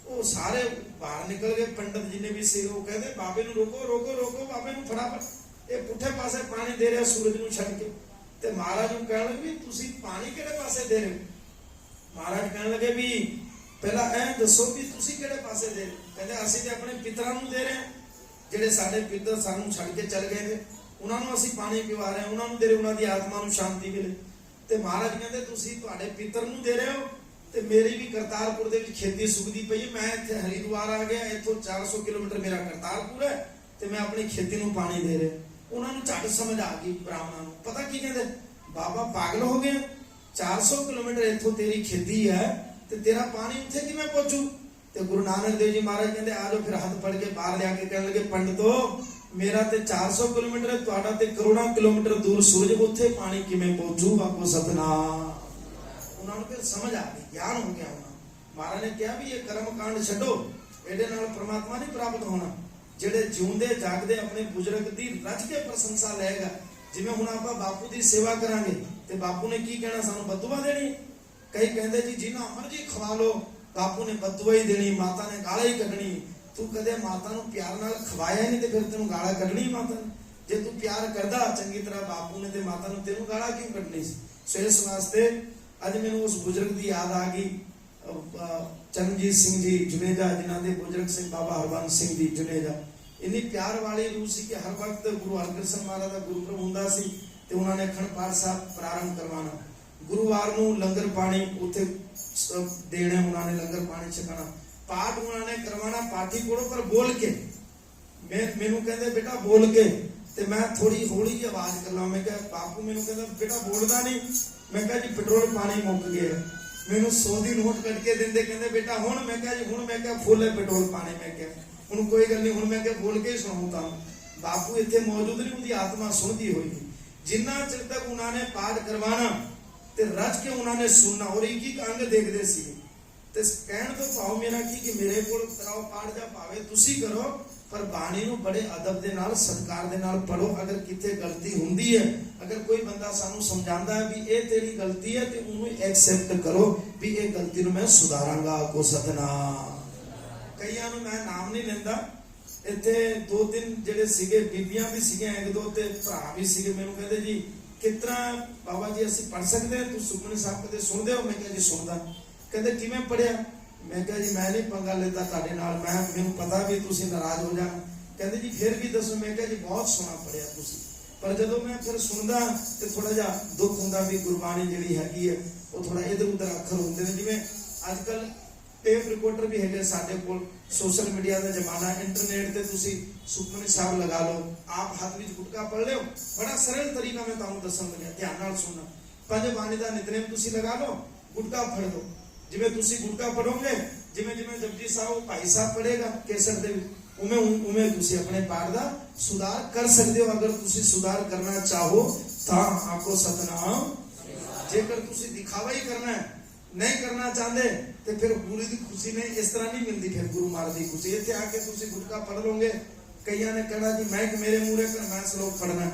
[SPEAKER 1] ਉਹ ਸਾਰੇ ਬਾਹਰ ਨਿਕਲ ਗਏ ਪੰਡਤ ਜਿੰਨੇ ਵੀ ਸੀ। ਉਹ ਕਹਿੰਦੇ ਬਾਬੇ ਨੂੰ ਰੋਕੋ ਬਾਬੇ ਨੂੰ ਫਟਾਫਟ। ਇਹ ਪੁੱਠੇ ਪਾਸੇ ਪਾਣੀ ਦੇ ਰਿਹਾ ਸੂਰਜ ਨੂੰ ਛੱਡ ਕੇ। ਤੇ ਮਹਾਰਾਜ ਨੂੰ ਕਹਿਣ ਲੱਗੇ ਵੀ ਤੁਸੀਂ ਪਾਣੀ ਕਿਹੜੇ ਪਾਸੇ ਦੇ ਰਹੇ ਹੋ? ਮਹਾਰਾਜ ਕਹਿਣ ਲੱਗੇ ਵੀ ਪਹਿਲਾਂ ਇਹ ਦੱਸੋ ਵੀ ਤੁਸੀਂ ਕਿਹੜੇ ਪਾਸੇ ਦੇ ਰਹੇ? ਕਹਿੰਦੇ ਅਸੀਂ ਤੇ ਆਪਣੇ ਪਿਤਰਾਂ ਨੂੰ ਦੇ ਰਹੇ ਹਾਂ, ਜਿਹੜੇ ਸਾਡੇ ਪਿਤਰ ਸਾਨੂੰ ਛੱਡ ਕੇ ਚਲ ਗਏ ਨੇ, ਉਹਨਾਂ ਨੂੰ ਅਸੀਂ ਪਾਣੀ ਪਿਵਾ ਰਹੇ ਹਾਂ, ਉਹਨਾਂ ਨੂੰ ਦੇ ਰਹੇ, ਉਹਨਾਂ ਦੀ ਆਤਮਾ ਨੂੰ ਸ਼ਾਂਤੀ ਮਿਲੇ। ਤੇ ਮਹਾਰਾਜ ਕਹਿੰਦੇ ਤੁਸੀਂ ਤੁਹਾਡੇ ਪਿਤਰ ਨੂੰ ਦੇ ਰਹੇ ਹੋ ਤੇ ਮੇਰੀ ਵੀ ਕਰਤਾਰਪੁਰ ਦੇ ਵਿੱਚ ਖੇਤੀ ਸੁੱਕਦੀ ਪਈ ਹੈ। ਮੈਂ ਇੱਥੇ ਹਰਿਦੁਆਰ ਆ ਗਿਆ, ਇੱਥੋਂ 400 ਕਿਲੋਮੀਟਰ ਮੇਰਾ ਕਰਤਾਰਪੁਰ ਹੈ ਤੇ ਮੈਂ ਆਪਣੀ ਖੇਤੀ ਨੂੰ ਪਾਣੀ ਦੇ ਰਿਹਾ। ਉਹਨਾਂ ਨੂੰ ਝੱਟ ਸਮਝ ਆ ਗਈ ਬ੍ਰਾਹਮਣਾਂ ਨੂੰ। ਪਤਾ ਕੀ ਕਹਿੰਦੇ? ਬਾਬਾ ਪਾਗਲ ਹੋ ਗਿਆ, 400 ਕਿਲੋਮੀਟਰ ਇੱਥੋਂ ਤੇਰੀ ਖੇਤੀ ਹੈ ਤੇ ਤੇਰਾ ਪਾਣੀ ਉੱਥੇ ਕਿਵੇਂ ਪਹੁੰਚੂ? ਤੇ ਗੁਰੂ ਨਾਨਕ ਦੇਵ ਜੀ ਮਹਾਰਾਜ ਕਹਿੰਦੇ ਆ ਜਾਓ। ਫਿਰ ਹੱਥ ਫੜ ਕੇ ਬਾਹਰ ਲਿਆ ਕੇ ਕਹਿਣ ਲੱਗੇ ਪੰਡਤੋ ਮੇਰਾ ਤੇ 400 ਕਿਲੋਮੀਟਰ ਹੈ, ਤੁਹਾਡਾ ਤੇ ਕਰੋੜਾਂ ਕਿਲੋਮੀਟਰ ਦੂਰ ਸੂਰਜ, ਉੱਥੇ ਪਾਣੀ ਕਿਵੇਂ ਪਹੁੰਚੂ? ਆਪੋ ਸਤਨਾਮ। ਉਹਨਾਂ ਨੂੰ ਫਿਰ ਸਮਝ ਆ ਗਈ, ਗਿਆਨ ਹੋ ਗਿਆ ਉਹਨਾਂ। ਮਹਾਰਾਜ ਨੇ ਕਿਹਾ ਵੀ ਇਹ ਕਰਮ ਕਾਂਡ ਛੱਡੋ, ਇਹਦੇ ਨਾਲ ਪ੍ਰਮਾਤਮਾ ਨਹੀਂ ਪ੍ਰਾਪਤ ਹੋਣਾ। ਜਿਹੜੇ ਜਿਉਂਦੇ ਜਾਗਦੇ ਆਪਣੇ ਬਜ਼ੁਰਗ ਦੀ ਰੱਜ ਕੇ ਪ੍ਰਸ਼ੰਸਾ ਲਏਗਾ। ਜਿਵੇਂ ਹੁਣ ਆਪਾਂ ਬਾਪੂ ਦੀ ਸੇਵਾ ਕਰਾਂਗੇ ਤੇ ਬਾਪੂ ਨੇ ਕੀ ਕਹਿਣਾ? ਸਾਨੂੰ ਬਦਦੁਆ ਦੇਣੀ। ਕਈ ਕਹਿੰਦੇ ਜੀ ਜਿੰਨਾ ਮਰਜੀ ਖਵਾ ਲੋ, ਬਾਪੂ ਨੇ ਬਦਦੁਆ ਹੀ ਦੇਣੀ, ਮਾਤਾ ਨੇ ਗਾਲਾਂ ਹੀ ਕੱਢਣੀ। ਤੂੰ ਕਦੇ ਮਾਤਾ ਨੂੰ ਪਿਆਰ ਨਾਲ ਖਵਾਇਆ ਨਹੀਂ ਤੇ ਫਿਰ ਤੈਨੂੰ ਗਾਲਾਂ ਕੱਢਣੀ ਮਾਤਾ ਨੇ। ਜੇ ਤੂੰ ਪਿਆਰ ਕਰਦਾ ਚੰਗੀ ਤਰ੍ਹਾਂ ਬਾਪੂ ਨੇ ਤੇ ਮਾਤਾ ਨੂੰ, ਤੈਨੂੰ ਗਾਲਾਂ ਕਿਉਂ ਕੱਢਣੀ ਸੀ? ਸੋ ਇਸ ਵਾਸਤੇ ਅੱਜ ਮੈਨੂੰ ਉਸ ਬਜ਼ੁਰਗ ਦੀ ਯਾਦ ਆ ਗਈ, ਚਰਨਜੀਤ ਸਿੰਘ ਜੀ ਜੁਨੇਜਾ, ਜਿਨ੍ਹਾਂ ਦੇ ਬਜ਼ੁਰਗ ਸਿੰਘ ਬਾਬਾ ਹਰਬੰਸ ਸਿੰਘ ਜੀ ਜੁਨੇਜਾ। ਇੰਨੀ ਪਿਆਰ ਵਾਲੀ ਰੂਹ ਸੀ ਕਿ ਹਰ ਵਕਤ ਗੁਰੂ ਹਰਕ੍ਰਿਸ਼ਨ ਮਹਾਰਾਜ ਦਾ ਗੁਰਪੁਰਬ ਹੁੰਦਾ ਸੀ ਤੇ ਉਹਨਾਂ ਨੇ ਅਖੰਡ ਪਾਠ ਸਾਹਿਬ ਪ੍ਰਾਰੰਭ ਕਰਵਾਉਣਾ। ਗੁਰੂਵਾਰ ਨੂੰ ਲੰਗਰ ਪਾਣੀ ਉੱਥੇ ਦੇਣਾ, ਉਹਨਾਂ ਨੇ ਲੰਗਰ ਪਾਣੀ ਛਕਾਣਾ। ਪਾਠ ਉਹਨਾਂ ਨੇ ਕਰਵਾਉਣਾ ਪਾਠੀ ਕੋਲੋਂ, ਪਰ ਬੋਲ ਕੇ। ਮੈਨੂੰ ਕਹਿੰਦੇ ਬੇਟਾ ਬੋਲ ਕੇ, ਤੇ ਮੈਂ ਥੋੜੀ ਹੌਲੀ ਜਿਹੀ ਆਵਾਜ਼ ਕਰ ਲਾਂ। ਮੈਂ ਕਿਹਾ ਬਾਪੂ, ਮੈਨੂੰ ਕਹਿੰਦਾ ਬੇਟਾ ਬੋਲਦਾ ਨਹੀਂ। ਮੈਂ ਕਿਹਾ ਜੀ ਪੈਟਰੋਲ ਪਾਣੀ ਮੁੱਕ ਗਿਆ। ਮੈਨੂੰ 100 ਦੀ ਨੋਟ ਕੱਢ ਕੇ ਦਿੰਦੇ, ਕਹਿੰਦੇ ਬੇਟਾ ਹੁਣ? ਮੈਂ ਕਿਹਾ ਜੀ ਹੁਣ। ਮੈਂ ਕਿਹਾ ਫੁੱਲ ਹੈ ਪੈਟਰੋਲ ਪਾਣੀ। ਮੈਂ ਕਿਹਾ ਹੁਣ ਕੋਈ ਗੱਲ ਨਹੀਂ, ਹੁਣ ਮੈਂ ਕਿਹਾ ਬੋਲ ਕੇ ਹੀ ਸੁਣਾਉਂਦਾ। ਬਾਪੂ ਇੱਥੇ ਮੌਜੂਦ ਨਹੀਂ, ਉਹਦੀ ਆਤਮਾ ਸੁਣਦੀ ਹੋਈ। ਜਿੰਨਾ ਚਿਰ ਤੱਕ ਉਹਨਾਂ ਨੇ ਪਾਠ ਕਰਵਾਣਾ ਤੇ ਰੱਜ ਕੇ ਉਹਨਾਂ ਨੇ ਸੁਣਨਾ। ਔਰ ਇੱਕ ਇੱਕ ਅੰਗ ਦੇਖਦੇ ਸੀ। ਤੇ ਕਹਿਣ ਤੋਂ ਭਾਵ ਮੇਰਾ ਕਿ ਮੇਰੇ ਕੋਲ ਕਰਾਓ ਪਾਠ ਜਾਂ ਭਾਵੇਂ ਤੁਸੀਂ ਕਰੋ, ਪਰ ਬਾਣੀ ਨੂੰ ਬੜੇ ਅਦਬ ਦੇ ਨਾਲ ਸਤਿਕਾਰ ਦੇ ਨਾਲ ਪੜੋ। ਅਗਰ ਕਿਤੇ ਗਲਤੀ ਹੁੰਦੀ ਹੈ, ਅਗਰ ਕੋਈ ਬੰਦਾ ਸਾਨੂੰ ਸਮਝਾਉਂਦਾ ਹੈ ਵੀ ਇਹ ਤੇਰੀ ਗਲਤੀ ਹੈ, ਤੇ ਉਹਨੂੰ ਐਕਸੈਪਟ ਕਰੋ ਵੀ ਇਹ ਗਲਤੀ ਨੂੰ ਮੈਂ ਸੁਧਾਰਾਂਗਾ। ਕੋ ਸਤਨਾਮ। ਕਈਆਂ ਨੂੰ ਮੈਂ ਨਾਮ ਨਹੀਂ ਲੈਂਦਾ, ਇੱਥੇ 2-3 ਜਿਹੜੇ ਸੀਗੇ ਬੀਬੀਆਂ ਵੀ ਸੀਗੀਆਂ, 1-2 ਤੇ ਭਰਾ ਵੀ ਸੀਗੇ, ਮੈਨੂੰ ਕਹਿੰਦੇ ਜੀ ਕਿਸ ਤਰ੍ਹਾਂ ਬਾਬਾ ਜੀ ਅਸੀਂ ਪੜ ਸਕਦੇ ਹਾਂ, ਤੂੰ ਸੁਖਮਨੀ ਸਾਹਿਬ ਕਦੇ ਸੁਣਦੇ ਹੋ? ਮੈਂ ਕਿਹਾ ਜੀ ਸੁਣਦਾ। ਕਹਿੰਦੇ ਕਿਵੇਂ ਪੜਿਆ? ਮੈਂ ਕਿਹਾ ਜੀ ਮੈਂ ਨਹੀਂ ਪੰਗਾ ਲੈਂਦਾ ਤੁਹਾਡੇ ਨਾਲ, ਮੈਨੂੰ ਪਤਾ ਵੀ ਤੁਸੀਂ ਨਾਰਾਜ਼ ਹੋ ਜਾਣਾ। ਕਹਿੰਦੇ ਜੀ ਫਿਰ ਵੀ ਦੱਸੋ? ਮੈਂ ਕਿਹਾ ਜੀ ਬਹੁਤ ਸੋਹਣਾ ਪੜਿਆ ਤੁਸੀਂ, ਪਰ ਜਦੋਂ ਮੈਂ ਫਿਰ ਸੁਣਦਾ ਤੇ ਥੋੜਾ ਜਿਹਾ ਦੁੱਖ ਹੁੰਦਾ ਵੀ ਗੁਰਬਾਣੀ ਜਿਹੜੀ ਹੈਗੀ ਹੈ ਉਹ ਥੋੜਾ ਇਧਰ ਉਧਰ ਅੱਖਰ ਹੁੰਦੇ ਨੇ। ਜਿਵੇਂ ਅੱਜ ਕੱਲ ਟੇਪ ਰਿਕਾਰਡਰ ਵੀ ਹੈਗੇ ਸਾਡੇ ਕੋਲ, ਸੋਸ਼ਲ ਮੀਡੀਆ ਦਾ ਜ਼ਮਾਨਾ, ਇੰਟਰਨੈਟ ਤੇ ਤੁਸੀਂ ਸੁਖਮਨੀ ਸਾਹਿਬ ਲਗਾ ਲਓ, ਆਪ ਹੱਥ ਵਿੱਚ ਗੁਟਕਾ ਪੜ ਲਿਓ। ਬੜਾ ਸਰਲ ਤਰੀਕਾ ਮੈਂ ਤੁਹਾਨੂੰ ਦੱਸਣ ਲੱਗਿਆ, ਧਿਆਨ ਨਾਲ ਸੁਣਨਾ। ਪੰਜ ਬਾਣੀ ਦਾ ਨਿਤਨੇਮ ਤੁਸੀਂ ਲਗਾ ਲਓ, ਗੁਟਕਾ ਫੜ ਲਓ। ਜਿਵੇਂ ਤੁਸੀਂ ਗੁਟਕਾ ਪੜੋਗੇ, ਜਿਵੇਂ ਜਿਵੇਂ ਜਪਜੀ ਸਾਹਿਬ ਭਾਈ ਸਾਹਿਬ ਪੜੇਗਾ ਕੇਸਰ ਦੇ ਵਿੱਚ, ਉਵੇਂ ਤੁਸੀਂ ਆਪਣੇ ਪਾਠ ਦਾ ਸੁਧਾਰ ਕਰ ਸਕਦੇ ਹੋ। ਅਗਰ ਤੁਸੀਂ ਸੁਧਾਰ ਕਰਨਾ ਚਾਹੋ ਤਾਂ ਆਖੋ ਸਤਨਾਮ। ਜੇਕਰ ਤੁਸੀਂ ਦਿਖਾਵਾ ਹੀ ਕਰਨਾ ਹੈ, ਨਹੀਂ ਕਰਨਾ ਚਾਹੁੰਦੇ, ਤੇ ਫਿਰ ਗੁਰੂ ਦੀ ਖੁਸ਼ੀ ਨਹੀਂ ਇਸ ਤਰ੍ਹਾਂ ਨਹੀਂ ਮਿਲਦੀ। ਫਿਰ ਗੁਰੂ ਮਹਾਰਾਜ ਦੀ ਖੁਸ਼ੀ ਇੱਥੇ ਆ ਕੇ ਤੁਸੀਂ ਗੁਟਕਾ ਪੜ ਲਓਗੇ। ਕਈਆਂ ਨੇ ਕਹਿਣਾ ਜੀ ਮੈਂ ਮੇਰੇ ਮੂਹਰੇ ਕਰ ਮੈਂ ਸ਼ਲੋਕ ਪੜਨਾ,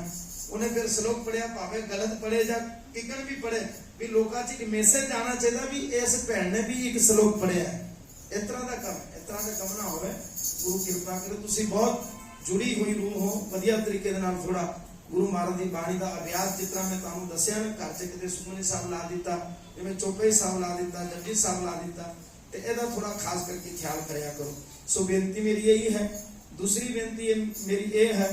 [SPEAKER 1] ਉਹਨੇ ਫਿਰ ਸ਼ਲੋਕ ਪੜਿਆ, ਭਾਵੇਂ ਗਲਤ ਪੜੇ ਜਾਂ ਕਿਕਣ ਵੀ ਪੜੇ, ਵੀ ਲੋਕਾਂ 'ਚ ਇੱਕ ਮੈਸੇਜ ਆਣਾ ਚਾਹੀਦਾ ਵੀ ਇਸ ਭੈਣ ਨੇ ਵੀ ਇੱਕ ਸ਼ਲੋਕ ਪੜਿਆ। ਇਸ ਤਰ੍ਹਾਂ ਦਾ ਕੰਮ ਨਾ ਹੋਵੇ। ਗੁਰੂ ਕਿਰਪਾ ਕਰੇ ਤੁਸੀਂ ਬਹੁਤ ਜੁੜੀ ਹੋਈ ਰੂਹ ਹੋ, ਵਧੀਆ ਤਰੀਕੇ ਦੇ ਨਾਲ ਥੋੜਾ ਗੁਰੂ ਮਹਾਰਾਜ ਦੀ ਬਾਣੀ ਦਾ ਅਭਿਆਸ, ਜਿਸ ਤਰ੍ਹਾਂ ਮੈਂ ਤੁਹਾਨੂੰ ਦੱਸਿਆ ਨਾ, ਘਰ 'ਚ ਕਿਤੇ ਸੁਖਮਨੀ ਸਾਹਿਬ ਲਾ ਦਿੱਤਾ, ਜਿਵੇਂ ਚੌਪਈ ਸਾਹਿਬ ਲਾ ਦਿੱਤਾ, ਜਪਜੀ ਸਾਹਿਬ ਲਾ ਦਿੱਤਾ, ਤੇ ਇਹਦਾ ਥੋੜਾ ਖਾਸ ਕਰਕੇ ਖਿਆਲ ਕਰਿਆ ਕਰੋ। ਸੋ ਬੇਨਤੀ ਮੇਰੀ ਇਹੀ ਹੈ। ਦੂਸਰੀ ਬੇਨਤੀ ਮੇਰੀ ਇਹ ਹੈ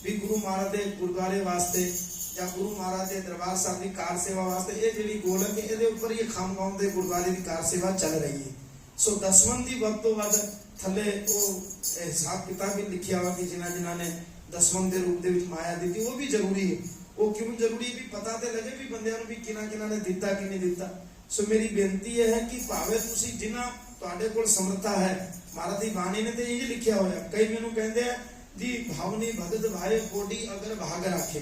[SPEAKER 1] ਵੀ ਗੁਰੂ ਮਹਾਰਾਜ ਦੇ ਗੁਰਦੁਆਰੇ ਵਾਸਤੇ ਜਾਂ ਗੁਰੂ ਮਹਾਰਾਜ ਦੇ ਦਰਬਾਰ ਸਾਹਿਬ ਦੀ ਕਾਰ ਸੇਵਾ ਵਾਸਤੇ ਇਹ ਜਿਹੜੀ ਗੋਲਕ ਹੈ, ਇਹਦੇ ਉੱਪਰ ਇਹ ਖਾਮਗਾਉਂ ਦੇ ਗੁਰਦੁਆਰੇ ਦੀ ਕਾਰ ਸੇਵਾ ਚੱਲ ਰਹੀ ਹੈ। ਸੋ ਦਸਵੰਧ ਦੀ ਵੱਧ ਤੋਂ ਵੱਧ ਥੱਲੇ ਉਹ ਹਿਸਾਬ ਕਿਤਾਬ ਵੀ ਲਿਖਿਆ ਵਾ ਕਿ ਜਿਨ੍ਹਾਂ ਨੇ ਦਸਵੰਧ ਦੇ ਰੂਪ ਦੇ ਵਿੱਚ ਮਾਇਆ ਦਿੱਤੀ, ਉਹ ਵੀ ਜ਼ਰੂਰੀ ਹੈ। ਉਹ ਕਿਉਂ ਜ਼ਰੂਰੀ ਵੀ ਪਤਾ ਤੇ ਲੱਗੇ ਵੀ ਬੰਦਿਆਂ ਨੂੰ ਵੀ ਕਿਹਨਾਂ ਨੇ ਦਿੱਤਾ ਕਿ ਨਹੀਂ ਦਿੱਤਾ। ਸੋ ਮੇਰੀ ਬੇਨਤੀ ਇਹ ਹੈ ਕਿ ਭਾਵੇਂ ਤੁਸੀਂ ਜਿਨ੍ਹਾਂ ਤੁਹਾਡੇ ਕੋਲ ਸਮਰੱਥਾ ਹੈ, ਮਹਾਰਾਜ ਦੀ ਬਾਣੀ ਨੇ ਤੇ ਇਹ ਲਿਖਿਆ ਹੋਇਆ। ਕਈ ਮੈਨੂੰ ਕਹਿੰਦੇ ਆ ਜੀ ਭਾਵਨੀ ਭਗਤ ਭਾਏ ਕੋਡੀ ਅਗਰ ਭਾਗ ਰੱਖੇ।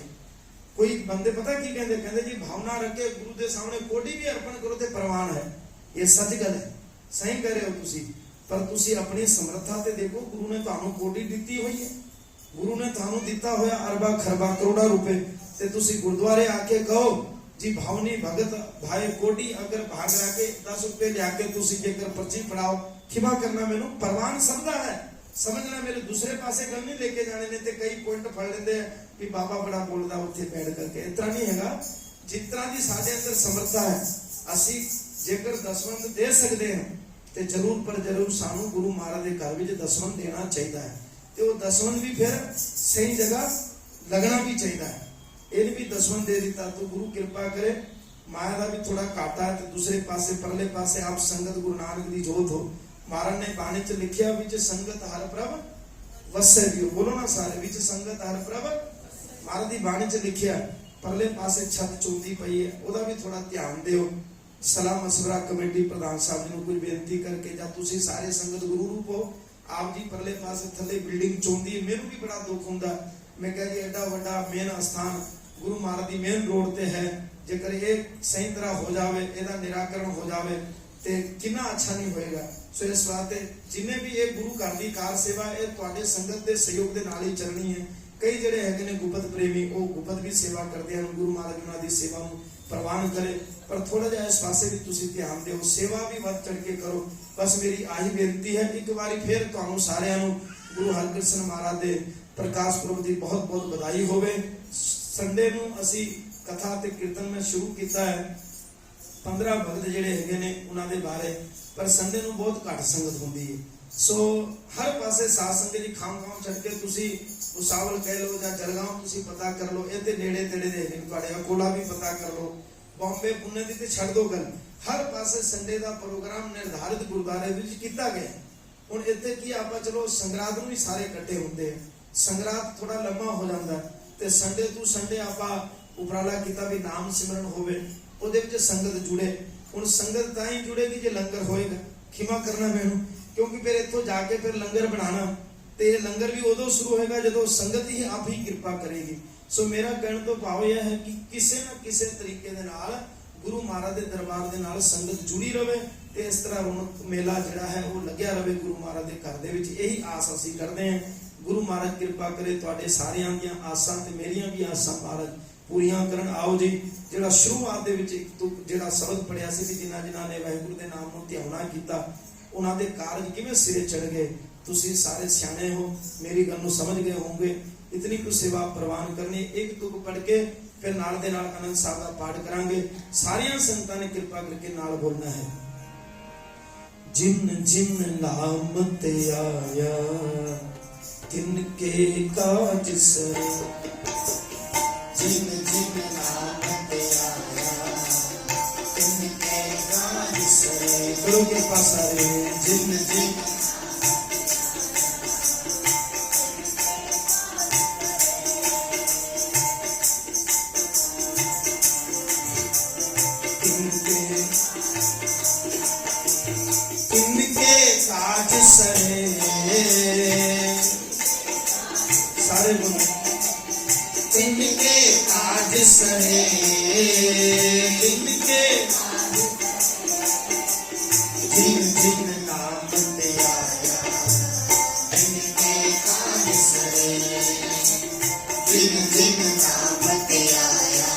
[SPEAKER 1] ਕੋਈ ਬੰਦੇ ਪਤਾ ਕੀ ਕਹਿੰਦੇ ਜੀ ਭਾਵਨਾ ਰੱਖੇ ਗੁਰੂ ਦੇ ਸਾਹਮਣੇ ਕੋਡੀ ਵੀ ਅਰਪਣ ਕਰੋ ਤੇ ਪ੍ਰਵਾਨ ਹੈ। ਇਹ ਸੱਚ ਗੱਲ ਹੈ, ਸਹੀ ਕਹਿ ਰਹੇ ਹੋ ਤੁਸੀਂ, ਪਰ ਤੁਸੀਂ ਆਪਣੀ ਸਮਰੱਥਾ ਤੇ ਦੇਖੋ। ਗੁਰੂ ਨੇ ਤੁਹਾਨੂੰ ਕੋਡੀ ਦਿੱਤੀ ਹੋਈ ਹੈ, ਗੁਰੂ ਨੇ ਤੁਹਾਨੂੰ ਦਿੱਤਾ ਹੋਇਆ ਅਰਬਾਂ ਖਰਬਾਂ ਕਰੋੜਾਂ ਰੁਪਏ, ਤੇ ਤੁਸੀਂ ਗੁਰਦੁਆਰੇ ਆ ਕੇ ਕਹੋ ਜੀ ਭਾਵਨੀ ਭਗਤ ਭਾਏ ਕੋਡੀ ਅਗਰ ਭਾਗ ਰੱਖੇ 10 ਰੁਪਏ ਲਿਆ ਕੇ ਤੁਸੀਂ ਜੇਕਰ ਪਰਚੀ ਫੜਾਓ, ਖਿਮਾ ਕਰਨਾ ਮੈਨੂੰ ਪ੍ਰਵਾਨ ਸਭ ਦਾ ਹੈ। ਸਮਝਣਾ ਮੇਰੇ ਦੂਸਰੇ ਪਾਸੇ ਗੱਲ ਨਹੀਂ ਲੈ ਕੇ ਜਾਣੇ ਨੇ। ਤੇ ਕਈ ਪੁਆਇੰਟ ਫੜ ਲੈਂਦੇ ਆ ਵੀ ਬਾਬਾ ਬੜਾ ਬੋਲਦਾ ਉੱਥੇ ਬੈਠ ਕਰਕੇ, ਇਸ ਤਰ੍ਹਾਂ ਨਹੀਂ ਹੈਗਾ। ਜਿਸ ਤਰ੍ਹਾਂ ਦੀ ਸਾਡੇ ਅੰਦਰ ਸਮਰੱਥਾ ਹੈ, ਅਸੀਂ ਜੇਕਰ ਦਸਵੰਧ ਦੇ ਸਕਦੇ ਹਾਂ ਤੇ ਜ਼ਰੂਰ ਪਰ ਜ਼ਰੂਰ ਸਾਨੂੰ ਗੁਰੂ ਮਹਾਰਾਜ ਦੇ ਘਰ ਵਿੱਚ ਦਸਵੰਧ ਦੇਣਾ ਚਾਹੀਦਾ ਹੈ। ਤੇ ਉਹ ਦਸਵੰਧ ਵੀ ਫਿਰ ਸਹੀ ਜਗ੍ਹਾ ਲੱਗਣਾ ਵੀ ਚਾਹੀਦਾ ਹੈ। ਇਹ ਨਹੀਂ ਵੀ ਦਸਵੰਧ ਦੇ ਦਿੱਤਾ ਤਾਂ ਗੁਰੂ ਕਿਰਪਾ ਕਰੇ ਮਾਇਆ ਦਾ ਵੀ ਥੋੜਾ ਘਾਟਾ ਹੈ, ਤੇ ਦੂਸਰੇ ਪਾਸੇ ਪਰਲੇ ਪਾਸੇ ਆਪ ਸੰਗਤ ਗੁਰੂ ਨਾਨਕ ਦੀ ਜੋਤ ਹੋ। ਮਹਾਰਾਜ ਨੇ ਬਾਣੀ 'ਚ ਲਿਖਿਆ ਵਿੱਚ ਸੰਗਤ ਹਰ ਪ੍ਰਭ ਵਸੈ ਦਿਓ। ਬੋਲੋ ਨਾ ਸਾਰੇ, ਵਿੱਚ ਸੰਗਤ ਹਰ ਪ੍ਰਭ। ਮਹਾਰਾਜ ਦੀ ਬਾਣੀ 'ਚ ਲਿਖਿਆ, ਪਰਲੇ ਪਾਸੇ ਛੱਤ ਚੁੰਦੀ ਪਈ ਹੈ, ਉਹਦਾ ਵੀ ਥੋੜਾ ਧਿਆਨ ਦਿਓ। ਸਲਾਹ ਮਸ਼ਵਰਾ ਕਮੇਟੀ ਪ੍ਰਧਾਨ ਸਾਹਿਬ ਜੀ ਨੂੰ ਕੋਈ ਬੇਨਤੀ ਕਰਕੇ, ਜਾਂ ਤੁਸੀਂ ਸਾਰੇ ਸੰਗਤ ਗੁਰੂ ਰੂਪ ਹੋ, ਆਪ ਜੀ ਪਰਲੇ ਪਾਸੇ ਥੱਲੇ ਬਿਲਡਿੰਗ ਚੁੰਦੀ ਹੈ। ਮੈਨੂੰ ਵੀ ਬੜਾ ਦੁੱਖ ਹੁੰਦਾ, ਮੈਂ ਕਿਹਾ ਜੀ ਐਡਾ ਵੱਡਾ ਮੇਨ ਅਸਥਾਨ ਗੁਰੂ ਮਹਾਰਾਜ ਦੀ ਮੇਨ ਰੋਡ ਤੇ ਹੈ, ਜੇਕਰ ਇਹ ਸਹੀ ਤਰ੍ਹਾਂ ਹੋ ਜਾਵੇ, ਇਹਦਾ ਨਿਰਾਕਰਨ ਹੋ ਜਾਵੇ ਤੇ ਕਿੰਨਾ ਅੱਛਾ ਨਹੀਂ ਹੋਏਗਾ। ਸੋ ਇਸ ਵਾਸਤੇ ਜਿੰਨੇ ਵੀ ਇਹ ਗੁਰੂ ਘਰ ਦੀ ਕਾਰ ਸੇਵਾ, ਇਹ ਤੁਹਾਡੇ ਸੰਗਤ ਦੇ ਸਹਿਯੋਗ ਦੇ ਨਾਲ ਹੀ ਚੱਲਣੀ ਹੈ। ਕਈ ਜਿਹੜੇ ਹੈਗੇ ਨੇ ਗੁਪਤ ਪ੍ਰੇਮੀ, ਉਹ ਗੁਪਤ ਵੀ ਸੇਵਾ ਕਰਦੇ ਹਨ। ਗੁਰੂ ਮਹਾਰਾਜ ਉਹਨਾਂ ਦੀ ਸੇਵਾ ਨੂੰ ਪ੍ਰਵਾਨ ਕਰੇ, ਪਰ ਥੋੜਾ ਜਿਹਾ ਇਸ ਪਾਸੇ ਵੀ ਤੁਸੀਂ ਧਿਆਨ ਦਿਓ, ਸੇਵਾ ਵੀ ਵੱਧ ਚੜ ਕੇ ਕਰੋ। ਬਸ ਮੇਰੀ ਆਹੀ ਬੇਨਤੀ ਹੈ। ਇੱਕ ਵਾਰੀ ਫਿਰ ਤੁਹਾਨੂੰ ਸਾਰਿਆਂ ਨੂੰ ਗੁਰੂ ਹਰਕ੍ਰਿਸ਼ਨ ਮਹਾਰਾਜ ਦੇ ਪ੍ਰਕਾਸ਼ ਪੁਰਬ ਦੀ ਬਹੁਤ ਬਹੁਤ ਵਧਾਈ ਹੋਵੇ। ਸੰਡੇ ਨੂੰ ਅਸੀਂ ਕਥਾ ਤੇ ਕੀਰਤਨ ਮੈਂ ਸ਼ੁਰੂ ਕੀਤਾ ਹੈ, 15 ਭਗਤ ਜਿਹੜੇ ਹੈਗੇ ਨੇ ਉਹਨਾਂ ਦੇ ਬਾਰੇ, ਪਰ ਸੰਡੇ ਨੂੰ ਬਹੁਤ ਘੱਟ ਸੰਗਤ ਹੁੰਦੀ ਹੈ। ਸੋ ਹਰ ਪਾਸੇ ਸਾਧ ਸੰਗਤ ਦੀ ਖਾਮ ਛੱਡ ਕੇ ਤੁਸੀਂ ਉਸਾਵਲ ਕਹਿ ਲਓ ਜਾਂ ਜਲਗਾਉਂ ਤੁਸੀਂ ਪਤਾ ਕਰ ਲਓ, ਇਹ ਤੇ ਨੇੜੇ ਤੇੜੇ ਦੇ ਨੇ, ਤੁਹਾਡੇ ਅਕੋਲਾ ਵੀ ਪਤਾ ਕਰ ਲਓ, ਬੰਬੇ ਪੁਣੇ ਦੀ ਤੇ ਛੱਡ ਦੋ ਗੱਲ। ਹਰ ਪਾਸੇ ਸੰਡੇ ਦਾ ਪ੍ਰੋਗਰਾਮ ਨਿਰਧਾਰਿਤ ਗੁਰਦੁਆਰੇ ਵਿੱਚ ਕੀਤਾ ਗਿਆ। ਹੁਣ ਇੱਥੇ ਕੀ ਆਪਾਂ ਚਲੋ ਸੰਗਰਾਂਦ ਨੂੰ ਵੀ ਸਾਰੇ ਇਕੱਠੇ ਹੁੰਦੇ ਆ, ਸੰਗਰਾਂਦ ਥੋੜਾ ਲੰਮਾ ਹੋ ਜਾਂਦਾ, ਤੇ ਸੰਡੇ ਤੋਂ ਸੰਡੇ ਆਪਾਂ ਉਪਰਾਲਾ ਕੀਤਾ ਵੀ ਨਾਮ ਸਿਮਰਨ ਹੋਵੇ, ਉਹਦੇ ਵਿੱਚ ਸੰਗਤ ਜੁੜੇ। ਹੁਣ ਸੰਗਤ ਤਾਂ ਹੀ ਜੁੜੇਗੀ ਜੇ ਲੰਗਰ ਹੋਏਗਾ। ਖਿਮਾ ਕਰਨਾ ਮੈਨੂੰ, ਕਿਉਂਕਿ ਫਿਰ ਇੱਥੋਂ ਜਾ ਕੇ ਫਿਰ ਲੰਗਰ ਬਣਾਉਣਾ, ਤੇ ਲੰਗਰ ਵੀ ਉਦੋਂ ਸ਼ੁਰੂ ਹੋਏਗਾ ਜਦੋਂ ਸੰਗਤ ਹੀ ਆਪ ਹੀ ਕਿਰਪਾ ਕਰੇਗੀ। ਸੋ ਮੇਰਾ ਕਹਿਣ ਤੋਂ ਭਾਵ ਇਹ ਹੈ ਕਿ ਕਿਸੇ ਨਾ ਕਿਸੇ ਤਰੀਕੇ ਦੇ ਨਾਲ गुरु महाराज के दरबार के नाल संगत जुड़ी रहे ते इस तरह रौनक मेला जिहड़ा है वो लग्या रहे गुरु महाराज के घर दे विच। यही आस असीं करते हैं। गुरु महाराज कृपा करे तुहाडे सारियां दीयां आसां ते मेरियां भी आसां महाराज पूरियां करन। आओ जी, जिहड़ा शुरुआत दे विच एक तुक जिहड़ा शब्द पढ़िया सी कि जिन्हां जिन्हां ने वाहिगुरू दे नाम नूं ध्याना कीता उन्हां दे कारज किवें सिरे चढ़ गए। तुसीं सारे सियाणे हो, मेरी गल नूं समझ गए होंगे। इतनी कुछ सेवा प्रवान करनी। एक तुक पढ़ के फिर नाल दे नाल आनंद साहब का पाठ करांगे। सारियां संगतां ने कृपा करके नाल बोलना है। जिन जिन नाम ते आया तिनके काज सरे, जिन जिन नाम ते आया तिनके काज सरे। करो कृपा सारे। जिन जिन काज सरे, सारे बोलो। तिनके काज सरे, तिनके जिन जिन नाम ते आया तिनके काज सरे, जिन जिन नाम ते आया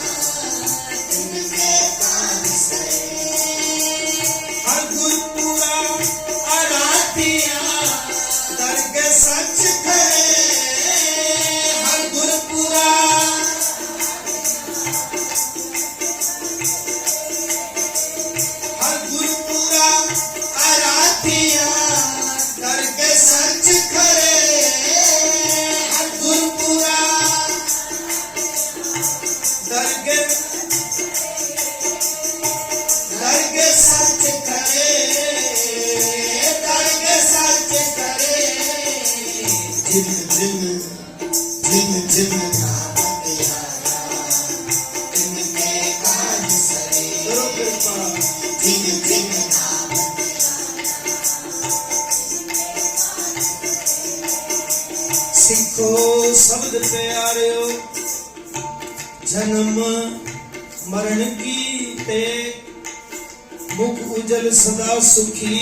[SPEAKER 1] तिनके काज सरे। हर गुरपुरा करके सच करे, हर गुरपुरा हर गुरपुरा आराधिया करके सच करे, हर गुरपुरा करके सच करे, जिन जिन जिन जिन नाम ते आया तिनके काज सरे। करो कृपा। जिन जिन नाम ते आया। सिखो शब्द प्यारियो जन्म मरण की ते मुख उजल सदा सुखी।